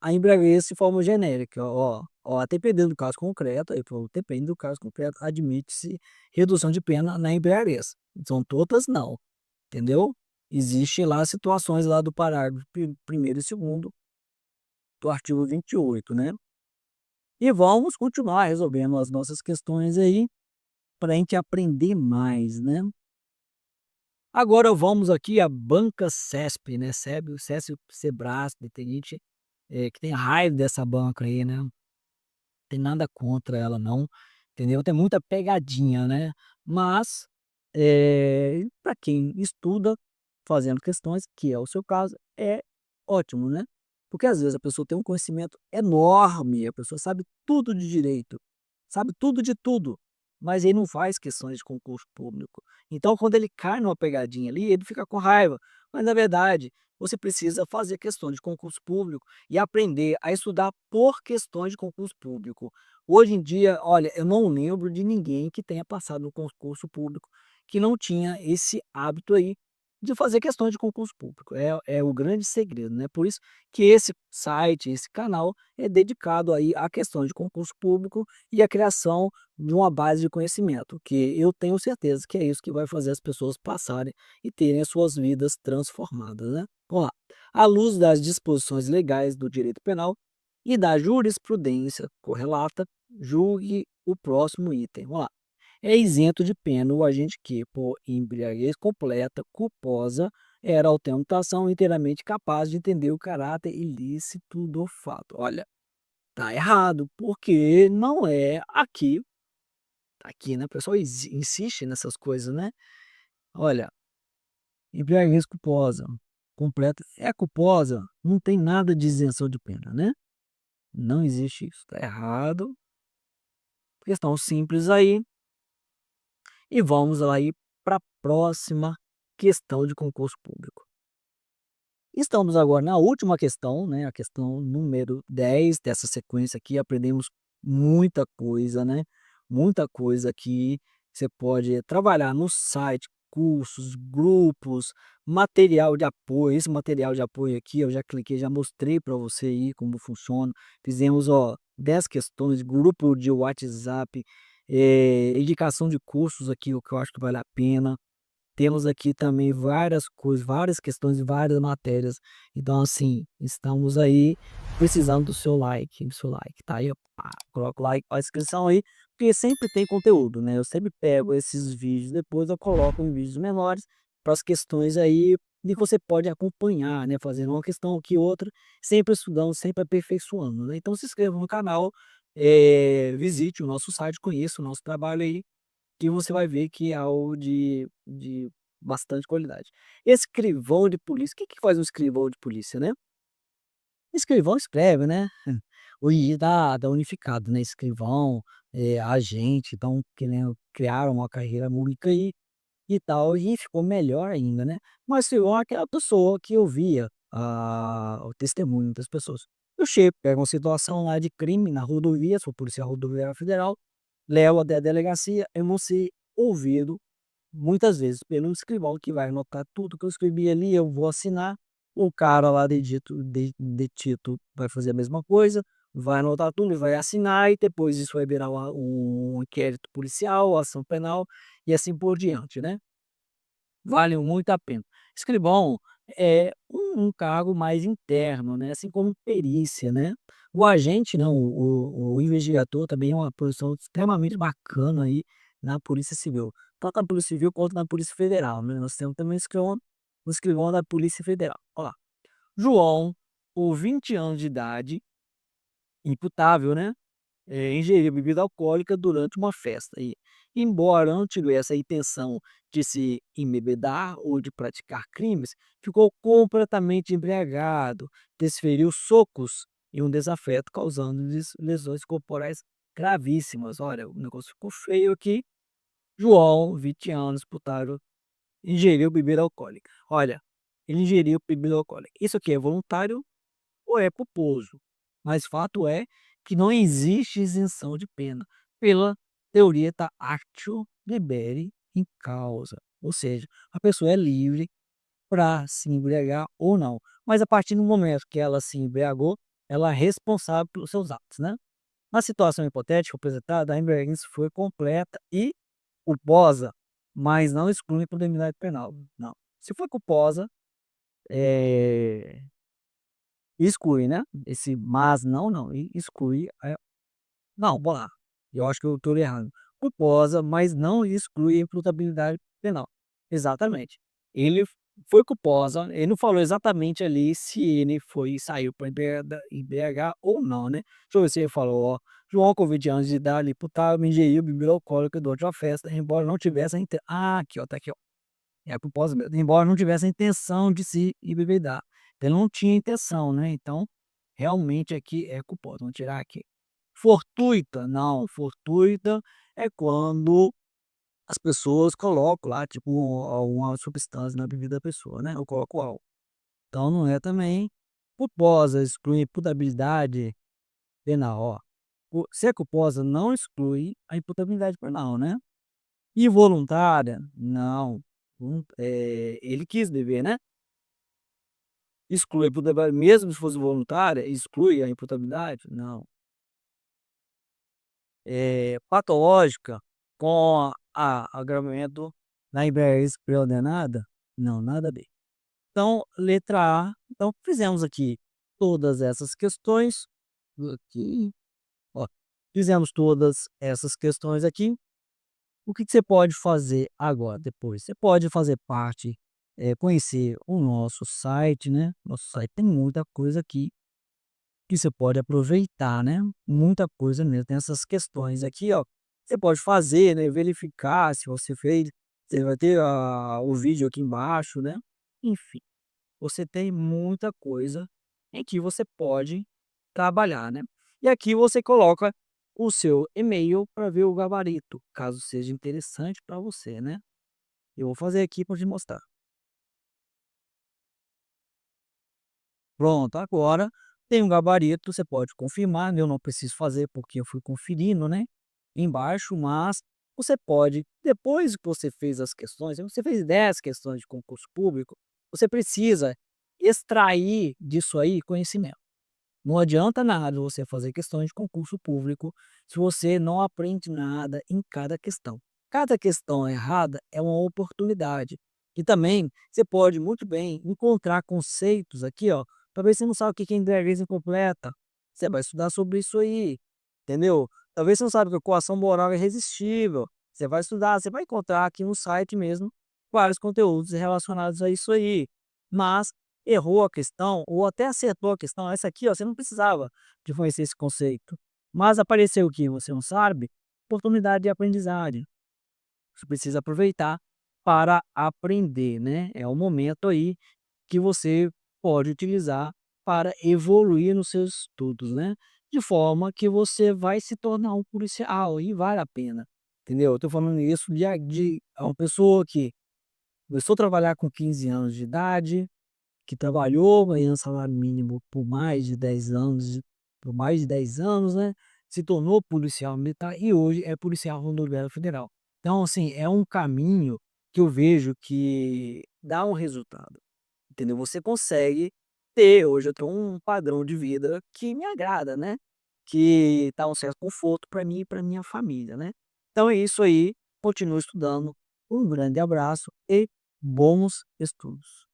a embriaguez de forma genérica, ó, dependendo do caso concreto, aí falou: "Depende do caso concreto, admite-se redução de pena na embriaguez". São todas não, entendeu? Existem lá situações lá do parágrafo primeiro e segundo do artigo 28, né. E vamos continuar resolvendo as nossas questões aí, para a gente aprender mais, né. Agora vamos aqui à banca CESP, né, Sebrasp, tem gente, que tem raiva dessa banca aí, né. Tem nada contra ela não, entendeu? Tem muita pegadinha, né, mas, pra quem estuda fazendo questões, que é o seu caso, é ótimo, né. Porque às vezes a pessoa tem um conhecimento enorme, a pessoa sabe tudo de direito, sabe tudo de tudo, mas ele não faz questões de concurso público. Então quando ele cai numa pegadinha ali, ele fica com raiva, mas na verdade você precisa fazer questões de concurso público e aprender a estudar por questões de concurso público. Hoje em dia, olha, eu não lembro de ninguém que tenha passado no concurso público que não tinha esse hábito aí de fazer questões de concurso público. É o grande segredo, né? Por isso que esse site, esse canal é dedicado aí a questões de concurso público e a criação de uma base de conhecimento, que eu tenho certeza que é isso que vai fazer as pessoas passarem e terem as suas vidas transformadas, né? Vamos lá. À luz das disposições legais do direito penal e da jurisprudência correlata, julgue o próximo item. Vamos lá. É isento de pena o agente que, por embriaguez completa, culposa, era ao tentação inteiramente capaz de entender o caráter ilícito do fato. Olha, tá errado, porque não é aqui, né, o pessoal insiste nessas coisas, né. Olha, embriaguez culposa, completa é culposa, não tem nada de isenção de pena, né. Não existe isso, tá errado. Questão simples aí. E vamos aí para a próxima questão de concurso público. Estamos agora na última questão, né, a questão número 10 dessa sequência aqui, aprendemos muita coisa, né, muita coisa aqui. Você pode trabalhar no site cursos, grupos, material de apoio. Esse material de apoio aqui eu já cliquei, já mostrei para você aí como funciona. Fizemos, ó, 10 questões, grupo de WhatsApp, indicação de cursos aqui, o que eu acho que vale a pena. Temos aqui também várias coisas, várias questões, várias matérias. Então, assim, estamos aí precisando do seu like, tá aí, ó, pá, coloca o like, a inscrição aí, porque sempre tem conteúdo, né? Eu sempre pego esses vídeos, depois eu coloco em vídeos menores para as questões aí e você pode acompanhar, né? Fazendo uma questão aqui, outra, sempre estudando, sempre aperfeiçoando, né? Então, se inscreva no canal, visite o nosso site, conheça o nosso trabalho aí, que você vai ver que é algo de bastante qualidade. Escrivão de polícia, o que que faz um escrivão de polícia, né? Escrivão escreve, né? O I da unificado, né? Escrivão, agente, então criaram uma carreira única e tal, e ficou melhor ainda, né? Mas escrivão é aquela pessoa que ouvia o testemunho das pessoas. Eu chego, pego uma situação lá de crime na rodovia, sou policial rodoviário federal, levo até a delegacia, eu vou ser ouvido muitas vezes pelo escrivão que vai anotar tudo que eu escrevi ali, eu vou assinar, o cara lá detito vai fazer a mesma coisa, vai anotar tudo e vai assinar, e depois isso vai virar um inquérito policial, ação penal e assim por diante, né? Vale muito a pena. Escrivão é um cargo mais interno, né, assim como perícia, né. O agente não, o investigador também é uma profissão extremamente bacana aí na Polícia Civil, tanto na Polícia Civil quanto na Polícia Federal, né. Nós temos também o escrivão da Polícia Federal. Olha lá, João, por 20 anos de idade, imputável, né, ingeriu bebida alcoólica durante uma festa e, embora não tivesse a intenção de se embebedar ou de praticar crimes, ficou completamente embriagado, desferiu socos e um desafeto, causando-lhes lesões corporais gravíssimas. Olha, o negócio ficou feio aqui. João, 20 anos, imputado, ingeriu bebida alcoólica. Olha, ele ingeriu bebida alcoólica. Isso aqui é voluntário ou é culposo? Mas fato é que não existe isenção de pena pela teoria da actio liberi in causa, ou seja, a pessoa é livre para se embriagar ou não, mas a partir do momento que ela se embriagou, ela é responsável pelos seus atos, né. Na situação hipotética apresentada, a embriaguez foi completa e culposa, mas não exclui a imputabilidade penal, não. Se for culposa, eh exclui, né, esse mas não, não, exclui, não, vamos lá, eu acho que eu estou errando. Culposa, mas não exclui a imputabilidade penal. Exatamente. Ele foi culposa, ele não falou exatamente ali se ele foi saiu para embriagar ou não, né. Deixa eu ver se ele falou, ó: "João, com 20 anos de idade, imputado, ingeriu bebida alcoólica durante uma festa, embora não tivesse a aqui ó, tá aqui ó. É a culposa mesmo, embora não tivesse a intenção de se embebedar. Ele não tinha intenção, né, então, realmente aqui é culposo, vamos tirar aqui. Fortuita, não, fortuita é quando as pessoas colocam lá, tipo, uma substância na bebida da pessoa, né, ou colocam álcool. Então não é também. Culposa exclui imputabilidade penal, ó. Ser culposa não exclui a imputabilidade penal, né. Involuntária, não. Ele quis beber, né. Exclui a imputabilidade mesmo se fosse voluntária, exclui a imputabilidade? Não. Patológica com agravamento da embriaguez preordenada? Não, nada a ver. Então, letra A, então fizemos aqui todas essas questões, aqui, ó, fizemos todas essas questões aqui. O que que você pode fazer agora, depois? Você pode fazer parte, conhecer o nosso site, né, nosso site tem muita coisa aqui que você pode aproveitar, né, muita coisa mesmo. Tem essas questões aqui, ó, você pode fazer, né, verificar se você fez, você vai ter o vídeo aqui embaixo, né, enfim, você tem muita coisa em que você pode trabalhar, né. E aqui você coloca o seu e-mail para ver o gabarito, caso seja interessante para você, né. Eu vou fazer aqui para te mostrar. Pronto, agora tem um gabarito, você pode confirmar, né, eu não preciso fazer porque eu fui conferindo, né, embaixo, mas você pode, depois que você fez as questões, se você fez 10 questões de concurso público, você precisa extrair disso aí conhecimento. Não adianta nada você fazer questões de concurso público se você não aprende nada em cada questão. Cada questão errada é uma oportunidade. E também você pode muito bem encontrar conceitos aqui, ó, talvez você não sabe o que é embriaguez incompleta. Você vai estudar sobre isso aí, entendeu? Talvez você não sabe que a coação moral é irresistível. Você vai estudar, você vai encontrar aqui no site mesmo vários conteúdos relacionados a isso aí. Mas errou a questão ou até acertou a questão, essa aqui, ó, você não precisava de conhecer esse conceito, mas apareceu o que você não sabe, oportunidade de aprendizagem. Você precisa aproveitar para aprender, né? É o momento aí que você pode utilizar para evoluir nos seus estudos, né? De forma que você vai se tornar um policial e vale a pena, entendeu? Eu tô falando isso de uma pessoa que começou a trabalhar com 15 anos de idade, que trabalhou ganhando salário mínimo por mais de 10 anos, né, se tornou policial militar e hoje é policial rodoviário federal. Então, assim, é um caminho que eu vejo que dá um resultado, entendeu? Você consegue hoje eu tenho um padrão de vida que me agrada, né, que dá um certo conforto para mim e para minha família, né. Então é isso aí, continue estudando, um grande abraço e bons estudos.